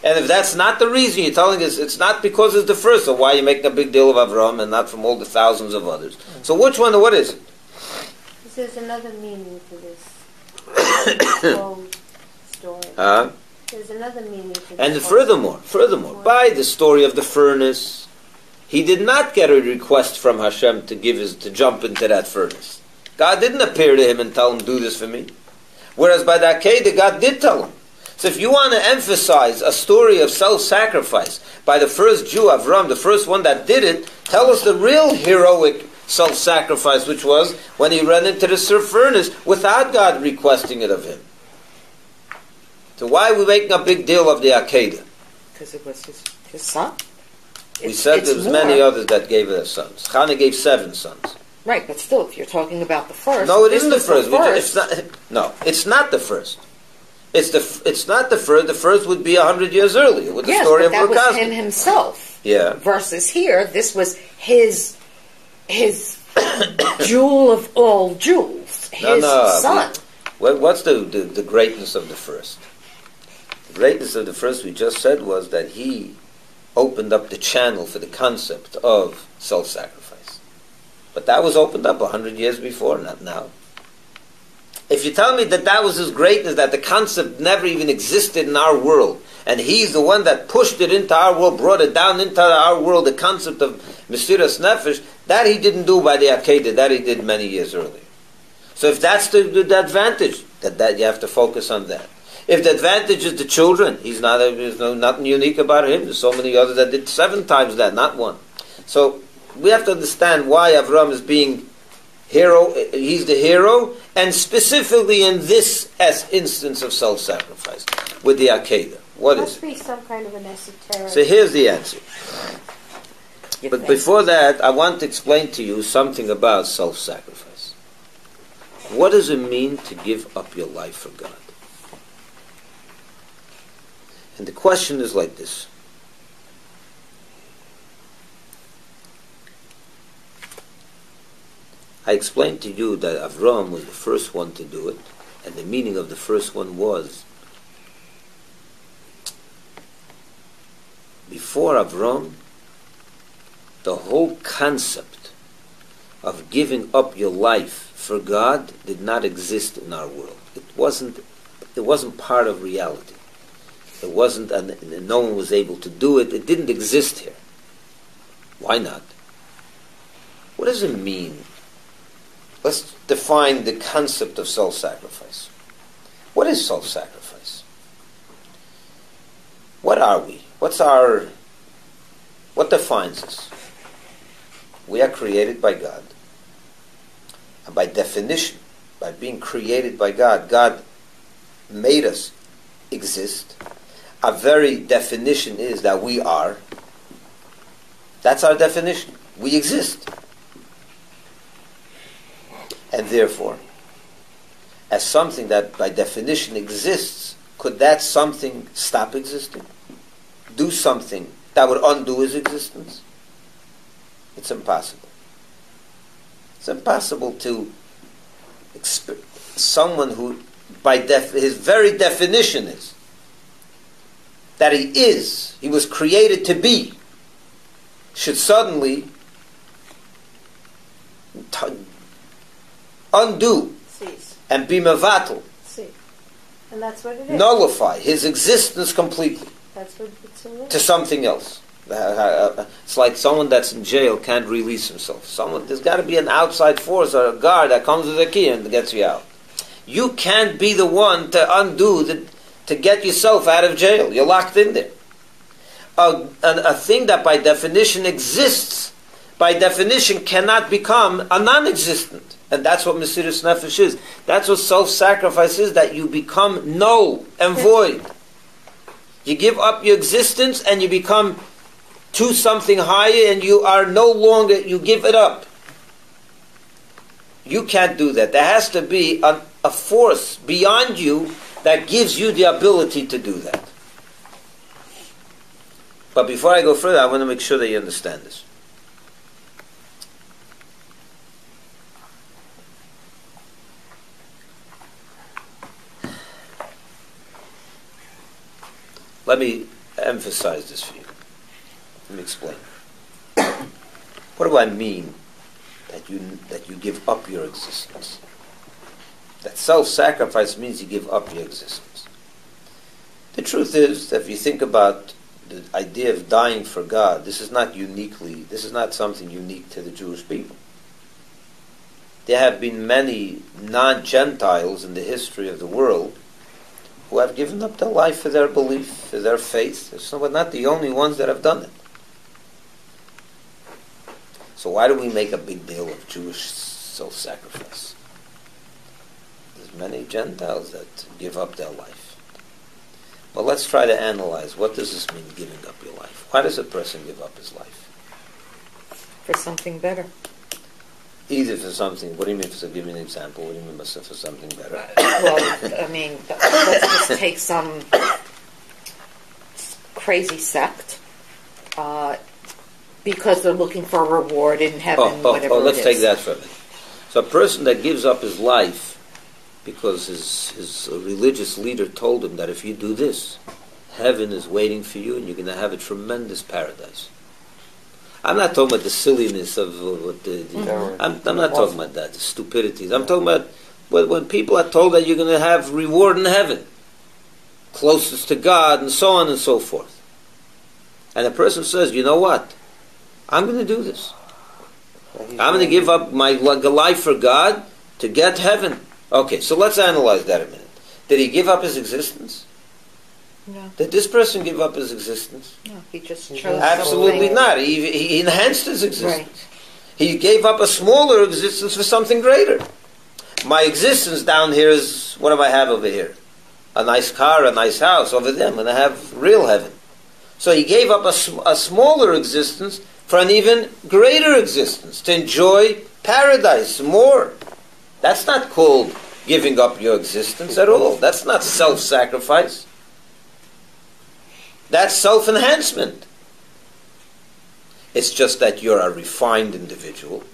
And if that's not the reason, you're telling us it's not because it's the first, so why are you making a big deal of Avraham and not from all the thousands of others? So which one, what is it? There's another meaning to this whole story. There's another meaning to this. And furthermore, by the story of the furnace, he did not get a request from Hashem to jump into that furnace. God didn't appear to him and tell him, do this for me. Whereas by the Akkada, God did tell him. So if you want to emphasize a story of self-sacrifice by the first Jew, Avraham, the first one that did it, tell us the real heroic self-sacrifice, which was when he ran into the furnace without God requesting it of him. So why are we making a big deal of the Akkada? Because it was his son. We said there was many others that gave their sons. Chana gave 7 sons. Right, but still, if you're talking about the first... No, it isn't the first. It's not the first. It's not the first. The first would be 100 years earlier with the story of that Rukaz. was him himself. Yeah. Versus here, this was his jewel of all jewels, his son. What's the greatness of the first? The greatness of the first, we just said, was that he opened up the channel for the concept of self-sacrifice. But that was opened up 100 years before, not now. If you tell me that was his greatness, that the concept never even existed in our world, and he's the one that pushed it into our world, brought it down into our world, the concept of Mesiras Nefesh, that he didn't do by the Akkada, that he did many years earlier. So if that's the advantage, that you have to focus on that. If the advantage is the children, there's nothing unique about him. There's so many others that did 7 times that, not 1. So we have to understand why Avraham is being hero. He's the hero, and specifically in this instance of self-sacrifice with the Akkada. What is it? Must be some kind of an esoteric. So here's the answer. But before that, I want to explain to you something about self-sacrifice. What does it mean to give up your life for God? And the question is like this. I explained to you that Avraham was the first one to do it, and the meaning of the first one was, before Avraham, the whole concept of giving up your life for God did not exist in our world. It wasn't part of reality. It wasn't, and no one was able to do it. It didn't exist here. Why not? What does it mean? Let's define the concept of self-sacrifice. What is self-sacrifice? What are we? What defines us? We are created by God. And by definition, by being created by God, God made us exist. Our very definition is that we are. That's our definition. We exist. And therefore, as something that by definition exists, could that something stop existing? Do something that would undo his existence? It's impossible. It's impossible to someone who, by his very definition is that he was created to be, should suddenly undo Cease. And be mevatel, and that's what it is. Nullify his existence completely. That's what it's all to something else. It's like someone that's in jail can't release himself. There's got to be an outside force or a guard that comes with a key and gets you out. You can't be the one to undo to get yourself out of jail. You're locked in there. A thing that by definition exists, by definition cannot become a non-existent. And that's what Mesiras Nefesh is. That's what self-sacrifice is, that you become null and void. You give up your existence and you become to something higher, and you are no longer, you give it up. You can't do that. There has to be a force beyond you that gives you the ability to do that. But before I go further, I want to make sure that you understand this. Let me emphasize this for you. Let me explain. What do I mean that you give up your existence? That self-sacrifice means you give up your existence. The truth is that if you think about the idea of dying for God, this is not something unique to the Jewish people. There have been many non-Gentiles in the history of the world who have given up their life for their belief, for their faith. So we're not the only ones that have done it. So why do we make a big deal of Jewish self-sacrifice? There's many Gentiles that give up their life. Well, let's try to analyze, what does this mean, giving up your life? Why does a person give up his life? For something better. Either for something, what do you mean, give me an example, what do you mean by for something better? Well, I mean, let's just take some crazy sect, because they're looking for a reward in heaven, whatever let's it is. take that for a minute. So a person that gives up his life because his religious leader told him that if you do this, heaven is waiting for you and you're going to have a tremendous paradise. I'm not talking about the silliness of I'm not talking about that, the stupidities. I'm talking about when people are told that you're going to have reward in heaven, closest to God, and so on and so forth. And the person says, you know what? I'm going to do this. I'm going to give up my life for God to get heaven. Okay, so let's analyze that a minute. Did he give up his existence? No. Did this person give up his existence? No, he just chose Absolutely something. not. He enhanced his existence. Right. He gave up a smaller existence for something greater. My existence down here is, what do I have over here? A nice car, a nice house. Over there, I'm going to have real heaven. So he gave up a smaller existence for an even greater existence, to enjoy paradise more. That's not called giving up your existence at all. That's not self-sacrifice. That's self-enhancement. It's just that you're a refined individual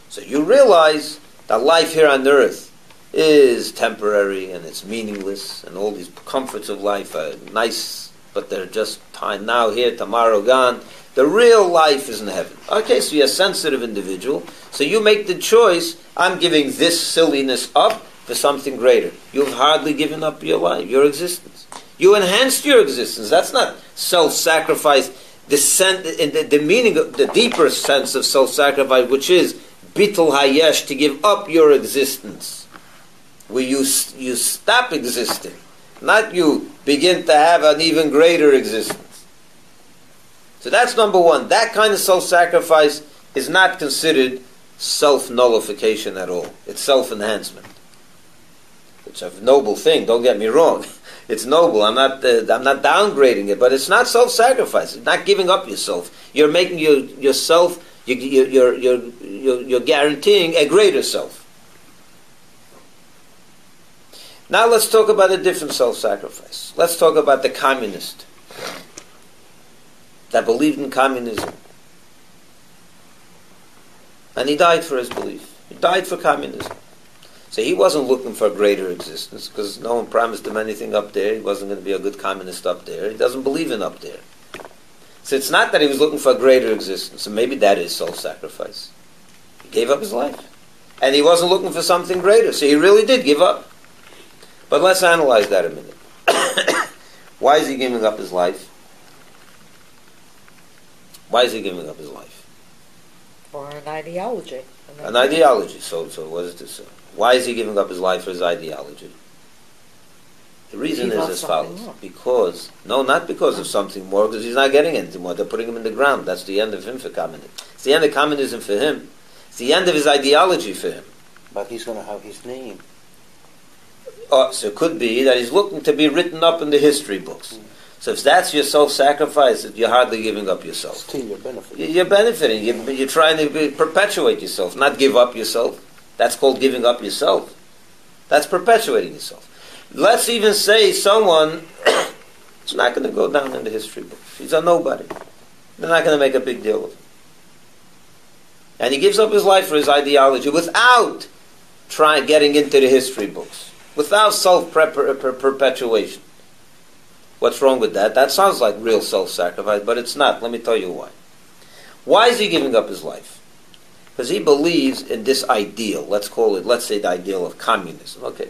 So you realize that life here on earth is temporary and it's meaningless, and all these comforts of life are nice, but they're just time now here, tomorrow gone. The real life is in heaven. Okay, so you're a sensitive individual, so you make the choice, I'm giving this silliness up for something greater. You've hardly given up your life, your existence. You enhanced your existence. That's not self-sacrifice. The meaning of the deeper sense of self-sacrifice, which is bitul hayesh, to give up your existence, where you stop existing, not you begin to have an even greater existence. So that's number one. That kind of self-sacrifice is not considered self-nullification at all. It's self-enhancement. It's a noble thing, don't get me wrong. It's noble. I'm not downgrading it, but it's not self-sacrifice. It's not giving up yourself. You're making yourself. You're guaranteeing a greater self. Now let's talk about a different self-sacrifice. Let's talk about the communist that believed in communism, and he died for his belief. He died for communism. So he wasn't looking for a greater existence, because no one promised him anything up there. He wasn't going to be a good communist up there. He doesn't believe in up there. So it's not that he was looking for a greater existence, and maybe that is self-sacrifice. He gave up his life. And he wasn't looking for something greater, so he really did give up. But let's analyze that a minute. Why is he giving up his life? Why is he giving up his life? For an ideology. An ideology. So what is this? Why is he giving up his life for his ideology? The reason is as follows. Because, no, not because of something more, because he's not getting anything more. They're putting him in the ground. That's the end of him for communism. It's the end of communism for him. It's the end of his ideology for him. But he's going to have his name. Oh, so it could be that he's looking to be written up in the history books. So if that's your self-sacrifice, you're hardly giving up yourself. Still you're benefiting. You're benefiting. You're trying to perpetuate yourself, not give up yourself. That's called giving up yourself. That's perpetuating yourself. Let's even say someone is not going to go down in the history books. He's a nobody. They're not going to make a big deal of him. And he gives up his life for his ideology without getting into the history books, without self-perpetuation. What's wrong with that? That sounds like real self-sacrifice, but it's not. Let me tell you why. Why is he giving up his life? Because he believes in this ideal. Let's say the ideal of communism. Okay.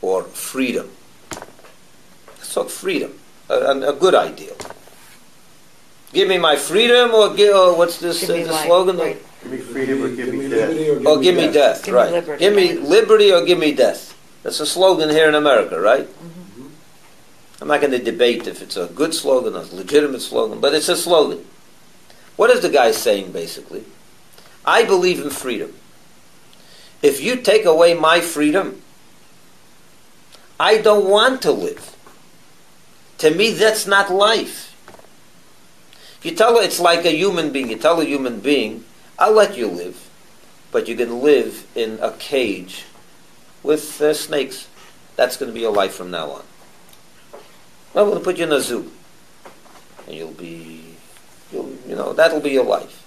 Or freedom. Let's talk freedom. A good ideal. Give me my freedom, or what's this slogan? Right. Give me freedom or give me death. Or give me death, right. Give me liberty or give me death. That's a slogan here in America, right? Mm-hmm. I'm not going to debate if it's a good slogan, a legitimate slogan, but it's a slogan. What is the guy saying, basically? I believe in freedom. If you take away my freedom, I don't want to live. To me, that's not life. You tell her, it's like a human being. You tell a human being, I'll let you live, but you can live in a cage with snakes. That's going to be your life from now on. I'm going to put you in a zoo, and that'll be your life.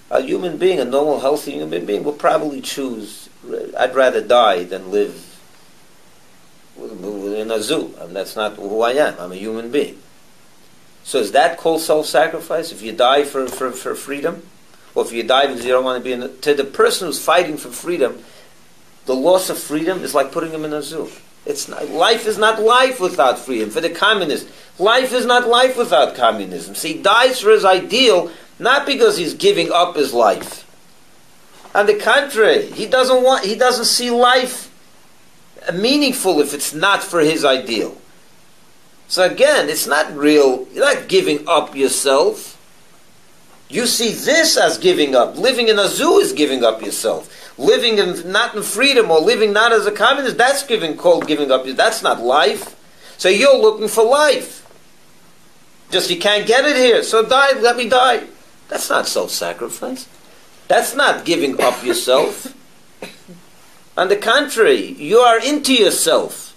A human being, a normal, healthy human being, will probably choose, I'd rather die than live in a zoo. And that's not who I am. I'm a human being. So is that called self-sacrifice? If you die for freedom? Or if you die because you don't want to be to the person who's fighting for freedom, the loss of freedom is like putting him in a zoo. Life is not life without freedom. For the communist, life is not life without communism. So he dies for his ideal, not because he's giving up his life. On the contrary, he doesn't see life meaningful if it's not for his ideal. So again, it's not real. You're not giving up yourself. You see this as giving up. Living in a zoo is giving up yourself. Living not in freedom or living not as a communist, that's called giving up. That's not life. So you're looking for life. Just you can't get it here, so let me die. That's not self-sacrifice. That's not giving up yourself. On the contrary, you are into yourself.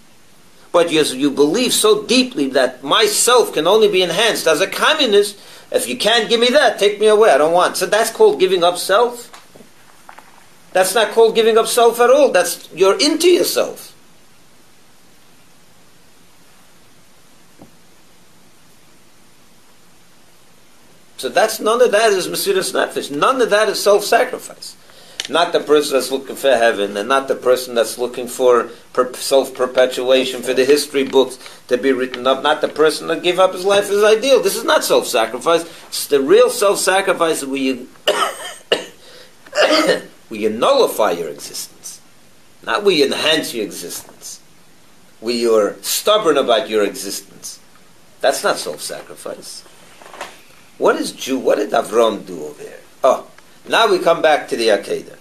But you believe so deeply that myself can only be enhanced as a communist, If you can't give me that, take me away. I don't want. So that's called giving up self. That's not called giving up self at all. That's you're into yourself. So that's none of that is Mesiras Nefesh. None of that is self-sacrifice. Not the person that's looking for heaven, and not the person that's looking for self-perpetuation for the history books to be written up. Not the person that gave up his life as ideal. This is not self-sacrifice. It's the real self-sacrifice where you where you nullify your existence, not where you enhance your existence, where you're stubborn about your existence. That's not self-sacrifice. What did Avraham do over here? Oh, now we come back to the Akkada.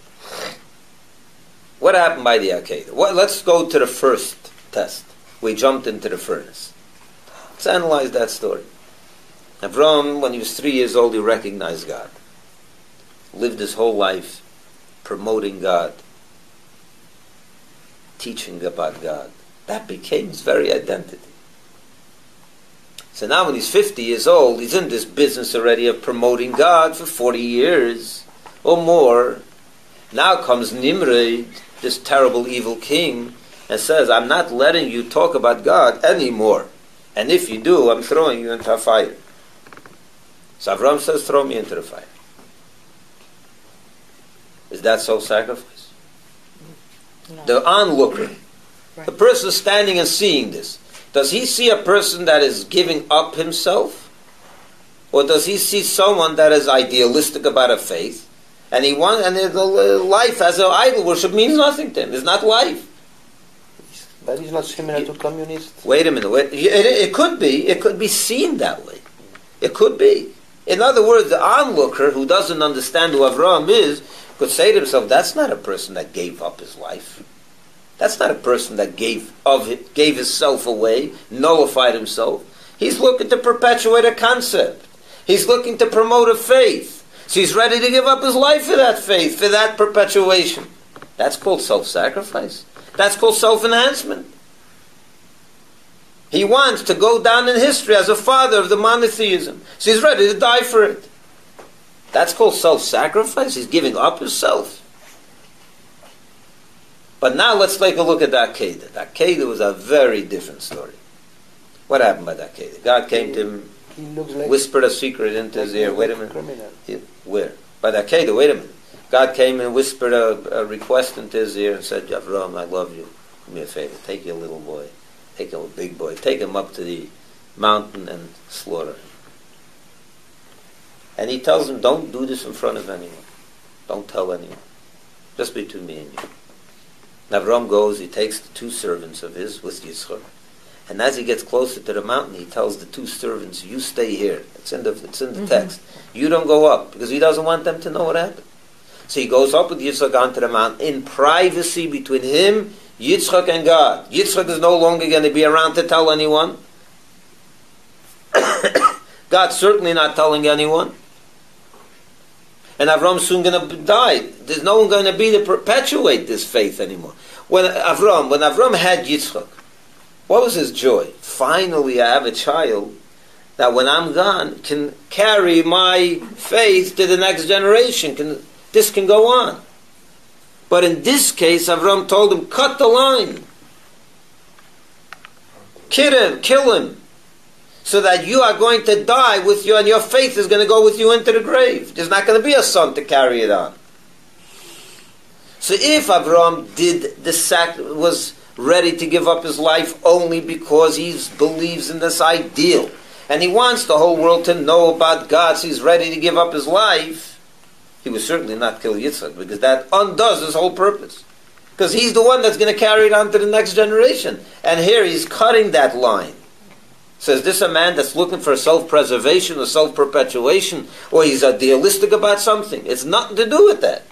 What happened by the Akkada? Let's go to the first test. We jumped into the furnace. Let's analyze that story. Avraham, when he was 3 years old, he recognized God. Lived his whole life promoting God, teaching about God. That became his very identity. So now when he's 50 years old, he's in this business already of promoting God for 40 years or more. Now comes Nimrod, this terrible evil king, and says, I'm not letting you talk about God anymore. And if you do, I'm throwing you into a fire. So Avraham says, throw me into the fire. Is that self-sacrifice? No. The onlooker, the person standing and seeing this, does he see a person that is giving up himself? Or does he see someone that is idealistic about a faith, and life as an idol worship means nothing to him? It's not life. But he's not similar to communists. Wait a minute. It could be. It could be seen that way. It could be. In other words, the onlooker who doesn't understand who Avraham is could say to himself, that's not a person that gave up his life. That's not a person that gave himself away, nullified himself. He's looking to perpetuate a concept. He's looking to promote a faith. So he's ready to give up his life for that faith, for that perpetuation. That's called self-sacrifice. That's called self-enhancement. He wants to go down in history as a father of the monotheism. So he's ready to die for it. That's called self-sacrifice. He's giving up himself. But now let's take a look at the Akkada. The Akkada was a very different story. What happened by the Akkada? God came to him, whispered a secret into his ear. Wait a minute. Where? By the Akkada, wait a minute. God came and whispered a request into his ear and said, Avraham, I love you. Do me a favor. Take your little boy. Take a big boy. Take him up to the mountain and slaughter him. And he tells him, don't do this in front of anyone. Don't tell anyone. Just between me and you. And Avraham goes, he takes the 2 servants of his with Yitzchak. And as he gets closer to the mountain, he tells the 2 servants, you stay here. It's in the text. You don't go up, because he doesn't want them to know what happened. So he goes up with Yitzchak onto the mountain in privacy between him, Yitzchak, and God. Yitzchak is no longer going to be around to tell anyone. God's certainly not telling anyone. And Avraham soon going to die. There's no one going to be to perpetuate this faith anymore. When Avraham had Yitzchak, what was his joy? Finally, I have a child that when I'm gone can carry my faith to the next generation. This can go on. But in this case, Avraham told him, cut the line. Kill him. So that you are going to die with you, and your faith is going to go with you into the grave. There's not going to be a son to carry it on. So if Avraham was ready to give up his life only because he believes in this ideal, and he wants the whole world to know about God, so he's ready to give up his life, he would certainly not kill Yitzchak, because that undoes his whole purpose. Because he's the one that's going to carry it on to the next generation. And here he's cutting that line. So is this a man that's looking for self-preservation or self-perpetuation, or he's idealistic about something? It's nothing to do with that.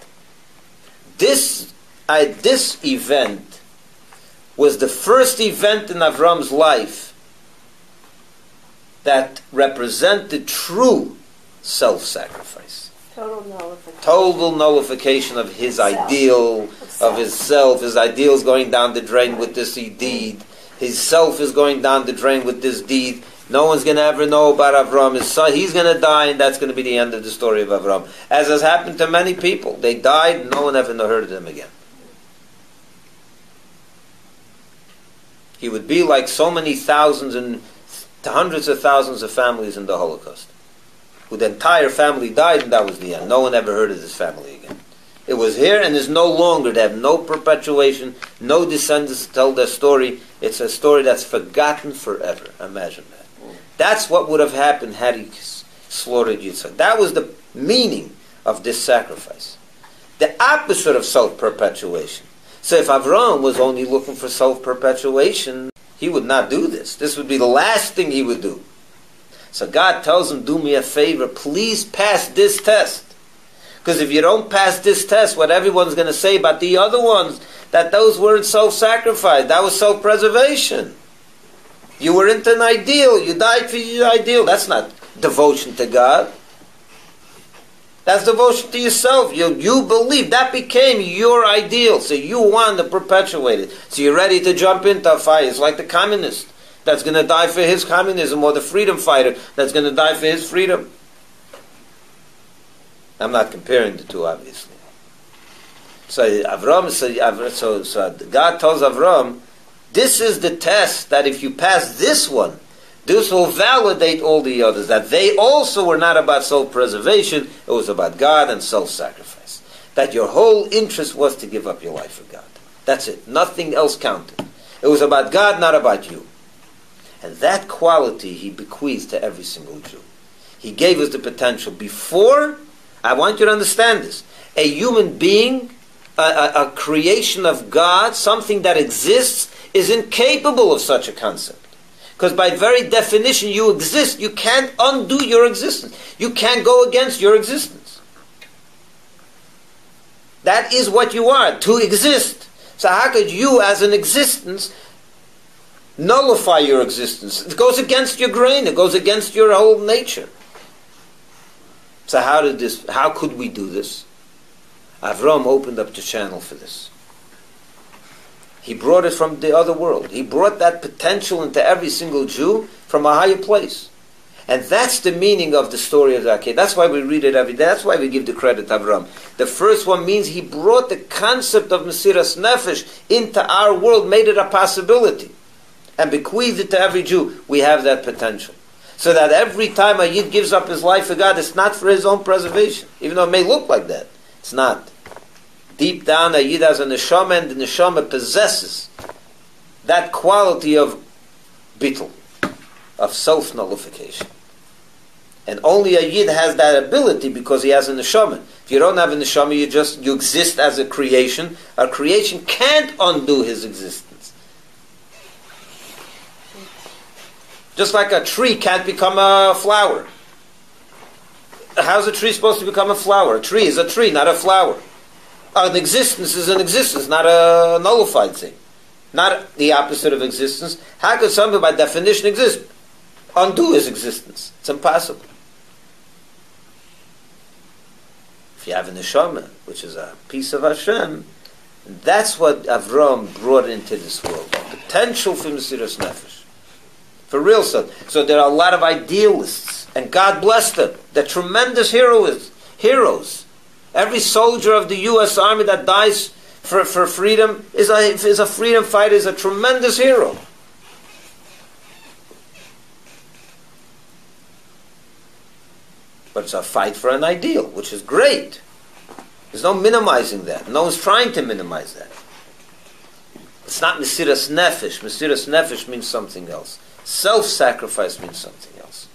This event was the first event in Avram's life that represented true self-sacrifice. Total nullification of his ideal, of his self. His ideal is going down the drain with this deed. His self is going down the drain with this deed. No one's going to ever know about Avraham. His son, he's going to die, and that's going to be the end of the story of Avraham. As has happened to many people. They died, and no one ever heard of them again. He would be like so many thousands and hundreds of thousands of families in the Holocaust, who the entire family died, and that was the end. No one ever heard of this family again. It was here and is no longer. They have no perpetuation, no descendants to tell their story. It's a story that's forgotten forever. Imagine that. That's what would have happened had he slaughtered Yitzhak. That was the meaning of this sacrifice. The opposite of self-perpetuation. So if Avraham was only looking for self-perpetuation, he would not do this. This would be the last thing he would do. So God tells him, do me a favor, please pass this test. Because if you don't pass this test, what everyone's going to say about the other ones, that those weren't self-sacrifice, that was self-preservation. You were into an ideal, you died for your ideal. That's not devotion to God. That's devotion to yourself. You believe, that became your ideal, so you want to perpetuate it. So you're ready to jump into a fight. It's like the communist that's going to die for his communism, or the freedom fighter that's going to die for his freedom. I'm not comparing the two, obviously. So Avraham, so God tells Avraham, this is the test, that if you pass this one, this will validate all the others, that they also were not about self-preservation, it was about God and self-sacrifice. That your whole interest was to give up your life for God. That's it. Nothing else counted. It was about God, not about you. And that quality he bequeathed to every single Jew. He gave us the potential before. I want you to understand this. A human being, a creation of God, something that exists, is incapable of such a concept. Because by very definition, you exist. You can't undo your existence. You can't go against your existence. That is what you are, to exist. So how could you, as an existence, nullify your existence? It goes against your grain. It goes against your whole nature. So how could we do this? Avraham opened up the channel for this. He brought it from the other world. He brought that potential into every single Jew from a higher place. And that's the meaning of the story of the Akkada. That's why we read it every day. That's why we give the credit to Avraham. The first one means he brought the concept of Mesiras Nefesh into our world, made it a possibility, and bequeathed it to every Jew. We have that potential. So that every time a Yid gives up his life for God, it's not for his own preservation. Even though it may look like that. It's not. Deep down, a Yid has a neshama, and the neshama possesses that quality of bittul, of self-nullification. And only a Yid has that ability because he has a neshama. If you don't have a neshama, you exist as a creation. A creation can't undo his existence. Just like a tree can't become a flower. How's a tree supposed to become a flower? A tree is a tree, not a flower. An existence is an existence, not a nullified thing. Not the opposite of existence. How could something by definition exist? Undo his existence. It's impossible. If you have a neshama, which is a piece of Hashem, that's what Avraham brought into this world. The potential for Mesiras Nefesh. For real, son. So there are a lot of idealists, and God bless them. They're tremendous heroes. Every soldier of the U.S. Army that dies for freedom is a freedom fighter, is a tremendous hero. But it's a fight for an ideal, which is great. There's no minimizing that. No one's trying to minimize that. It's not Mesiras Nefesh. Mesiras Nefesh means something else. Self-sacrifice means something else.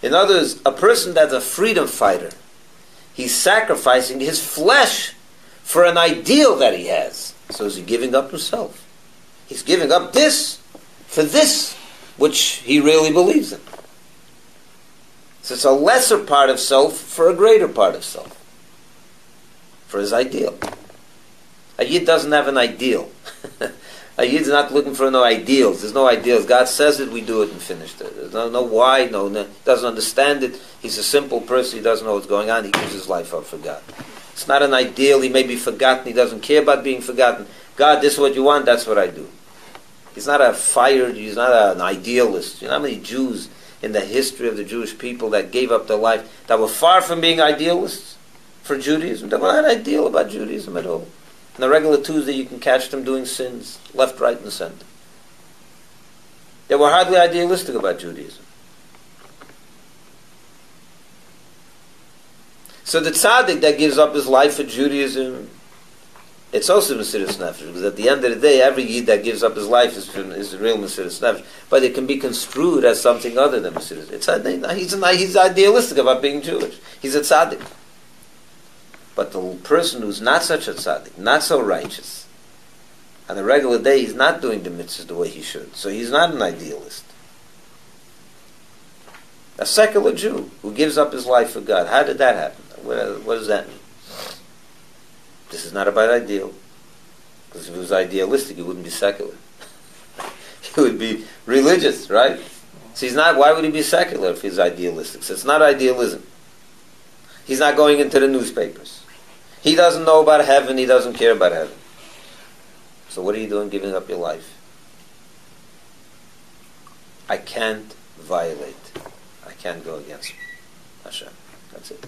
In other words, a person that's a freedom fighter, he's sacrificing his flesh for an ideal that he has. So is he giving up himself? He's giving up this for this, which he really believes in. So it's a lesser part of self for a greater part of self, for his ideal. A Yid doesn't have an ideal. A Yid's not looking for no ideals. There's no ideals. God says it, we do it, and finished it. There's no why, doesn't understand it. He's a simple person. He doesn't know what's going on. He gives his life up for God. It's not an ideal. He may be forgotten. He doesn't care about being forgotten. God, this is what you want. That's what I do. He's not he's not an idealist. You know how many Jews in the history of the Jewish people that gave up their life, that were far from being idealists for Judaism? They were not ideal about Judaism at all. On a regular Tuesday, you can catch them doing sins, left, right, and center. They were hardly idealistic about Judaism. So the tzaddik that gives up his life for Judaism, it's also Mesiras Nefesh, because at the end of the day, every Yid that gives up his life is a real Mesiras Nefesh. But it can be construed as something other than Mesiras. He's idealistic about being Jewish. He's a tzaddik. But the person who's not such a tzaddik, not so righteous, on a regular day, he's not doing the mitzvahs the way he should. So he's not an idealist. A secular Jew who gives up his life for God. How did that happen? What does that mean? This is not about ideal. Because if it was idealistic, he wouldn't be secular. He would be religious, right? So he's not. Why would he be secular if he's idealistic? So it's not idealism. He's not going into the newspapers. He doesn't know about heaven. He doesn't care about heaven. So what are you doing giving up your life? I can't violate. I can't go against Hashem. That's it.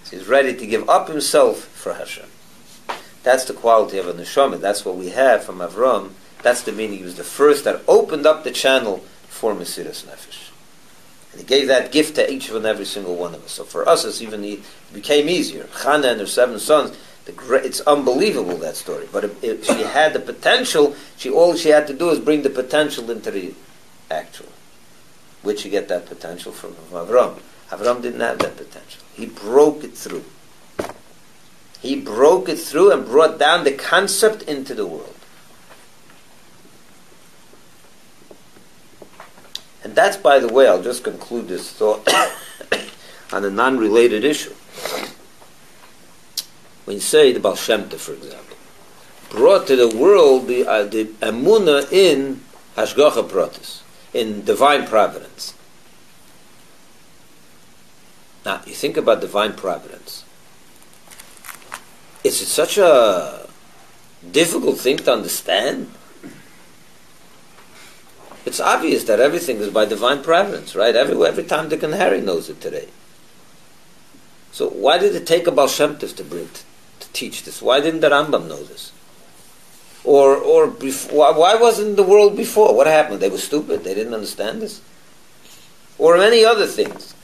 So he's ready to give up himself for Hashem. That's the quality of a neshama. That's what we have from Avraham. That's the meaning. He was the first that opened up the channel for Mesiras Nefesh. And he gave that gift to each and every single one of us. So for us, it became easier. Chana and her 7 sons, it's unbelievable, that story. But she had the potential. All she had to do is bring the potential into the actual. Where'd she get that potential from Avraham? Avraham didn't have that potential. He broke it through. He broke it through and brought down the concept into the world. And that's, by the way, I'll just conclude this thought on a non-related issue. When you say the Baal Shem Tov, for example, brought to the world the emunah in Hashgacha Pratis, in divine providence. Now, you think about divine providence. Is it such a difficult thing to understand? It's obvious that everything is by divine providence, right? Every time Dick and Harry knows it today. So why did it take a Baal Shem Tov to teach this? Why didn't the Rambam know this? Or before, why wasn't the world before? What happened? They were stupid. They didn't understand this. Or many other things.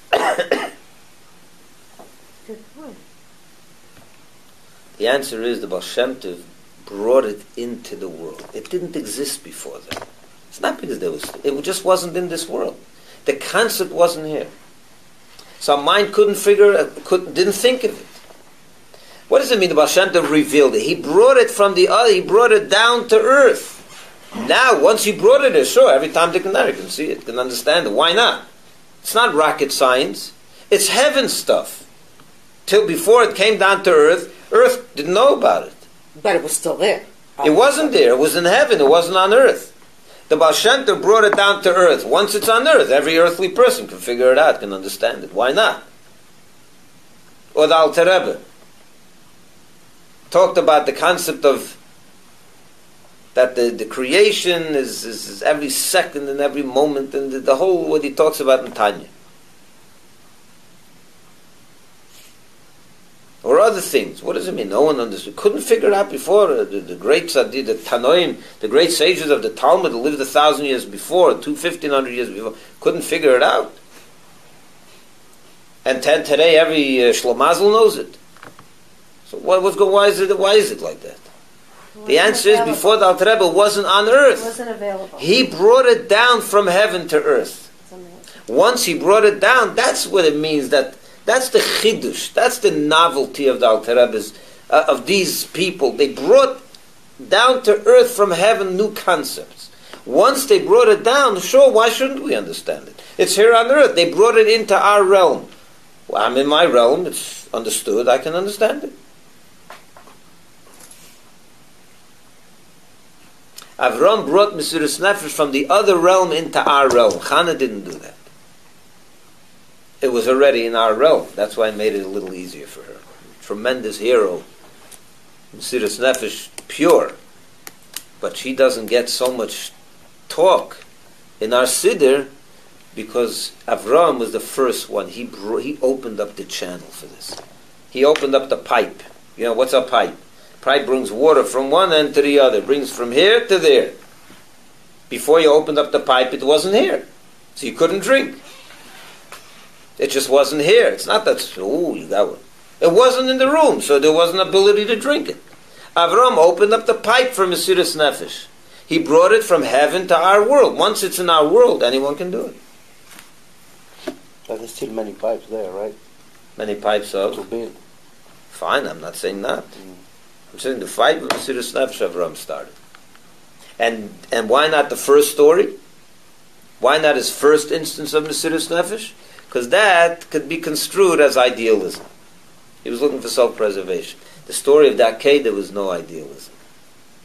Good point. The answer is the Baal Shem Tov brought it into the world. It didn't exist before that. It's not because it just wasn't in this world. The concept wasn't here. So our mind didn't think of it. What does it mean the Baal Shem Tov revealed it? He brought it from the other, he brought it down to earth. Now, once he brought it there, sure, every time Dick and Harry can see it, can understand it. Why not? It's not rocket science. It's heaven stuff. Till before it came down to earth didn't know about it. But it was still there. It wasn't there. It was in heaven. It wasn't on earth. The Baal Shem Tov brought it down to earth. Once it's on earth, every earthly person can figure it out, can understand it. Why not? Or the Alter Rebbe talked about the concept of that the creation is every second and every moment, and the whole, what he talks about in Tanya. Or other things. What does it mean? No one understood. Couldn't figure it out before. The great Tzaddik, the Tanoim, the great sages of the Talmud that lived 1,000 years before, 1,500 years before, couldn't figure it out. And today every Shlomazel knows it. So why is it like that? The answer is, before the Alter Rebbe wasn't on earth. It wasn't available. He brought it down from heaven to earth. Once he brought it down, that's what it means. That's the chidush. That's the novelty of the Alter Rebbe's, of these people. They brought down to earth from heaven new concepts. Once they brought it down, sure, why shouldn't we understand it? It's here on earth. They brought it into our realm. Well, I'm in my realm. It's understood. I can understand it. Avraham brought Mesiras Nefesh from the other realm into our realm. Chana didn't do that. It was already in our realm. That's why I made it a little easier for her. Tremendous hero. Mesiras Nefesh, pure. But she doesn't get so much talk in our Siddur because Avraham was the first one. He opened up the channel for this. He opened up the pipe. You know, what's a pipe? Pipe brings water from one end to the other. Brings from here to there. Before you opened up the pipe, it wasn't here. So you couldn't drink. It just wasn't here. It's not that, you got one. It wasn't in the room, so there wasn't ability to drink it. Avraham opened up the pipe for Mesiras Nefesh. He brought it from heaven to our world. Once it's in our world, anyone can do it. But there's still many pipes there, right? Many pipes of? To build. Fine, I'm not saying that. I'm saying the fight with Mesiras Nefesh Avraham started. And why not the first story? Why not his first instance of Mesiras Nefesh? Because that could be construed as idealism. He was looking for self-preservation. The story of the Akkada was no idealism.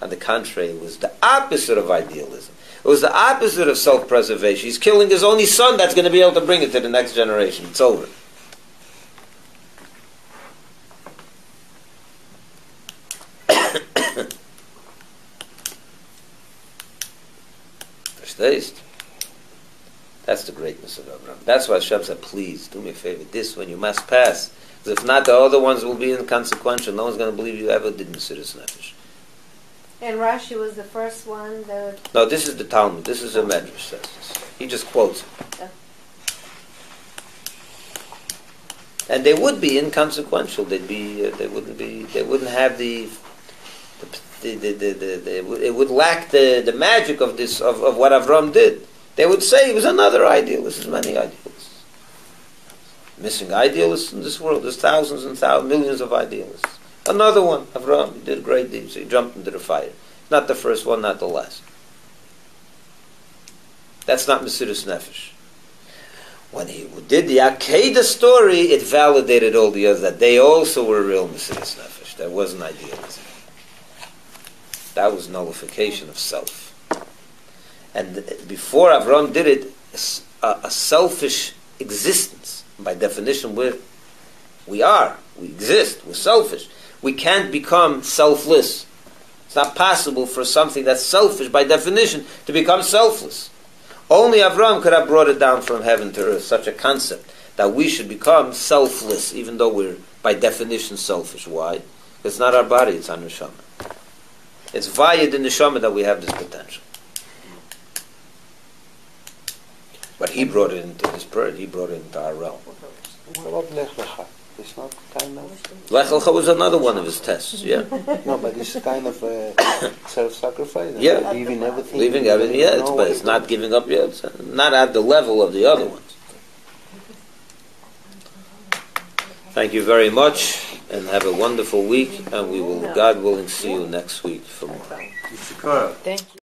On the contrary, it was the opposite of idealism. It was the opposite of self-preservation. He's killing his only son that's going to be able to bring it to the next generation. It's over. Verstehst? That's the greatness of Avraham. That's why Hashem said, please, do me a favor, this one you must pass. Because if not, the other ones will be inconsequential. No one's going to believe you ever did Mesiras Nefesh. And Rashi was the first one that... No, this is the Talmud. This is a Medrash says this. He just quotes it. And they would be inconsequential. They'd be. They wouldn't be. They wouldn't have the it would lack the magic of this of what Avraham did. They would say he was another idealist. There's many idealists. Missing idealists in this world. There's thousands and thousands, millions of idealists. Another one, Avraham, he did great deeds. He jumped into the fire. Not the first one, not the last. That's not Mesiras Nefesh. When he did the Akkada story, it validated all the others, that they also were real Mesiras Nefesh. That wasn't idealism. That was nullification of self. And before Avraham did it, a selfish existence. By definition, we exist, we're selfish. We can't become selfless. It's not possible for something that's selfish, by definition, to become selfless. Only Avraham could have brought it down from heaven to earth, such a concept, that we should become selfless, even though we're, by definition, selfish. Why? It's not our body, it's our neshama. It's via the neshama that we have this potential. But he brought it into this bird, he brought it into our realm. What about Lech Lecha? It's not kind of... Lech Lecha was another one of his tests, yeah. No, but it's kind of self-sacrifice. Yeah. Leaving everything. Leaving everything, yeah, but it's not giving up yet. It's not at the level of the other ones. Thank you very much, and have a wonderful week, and we will, God willing, see you next week for more. Thank you.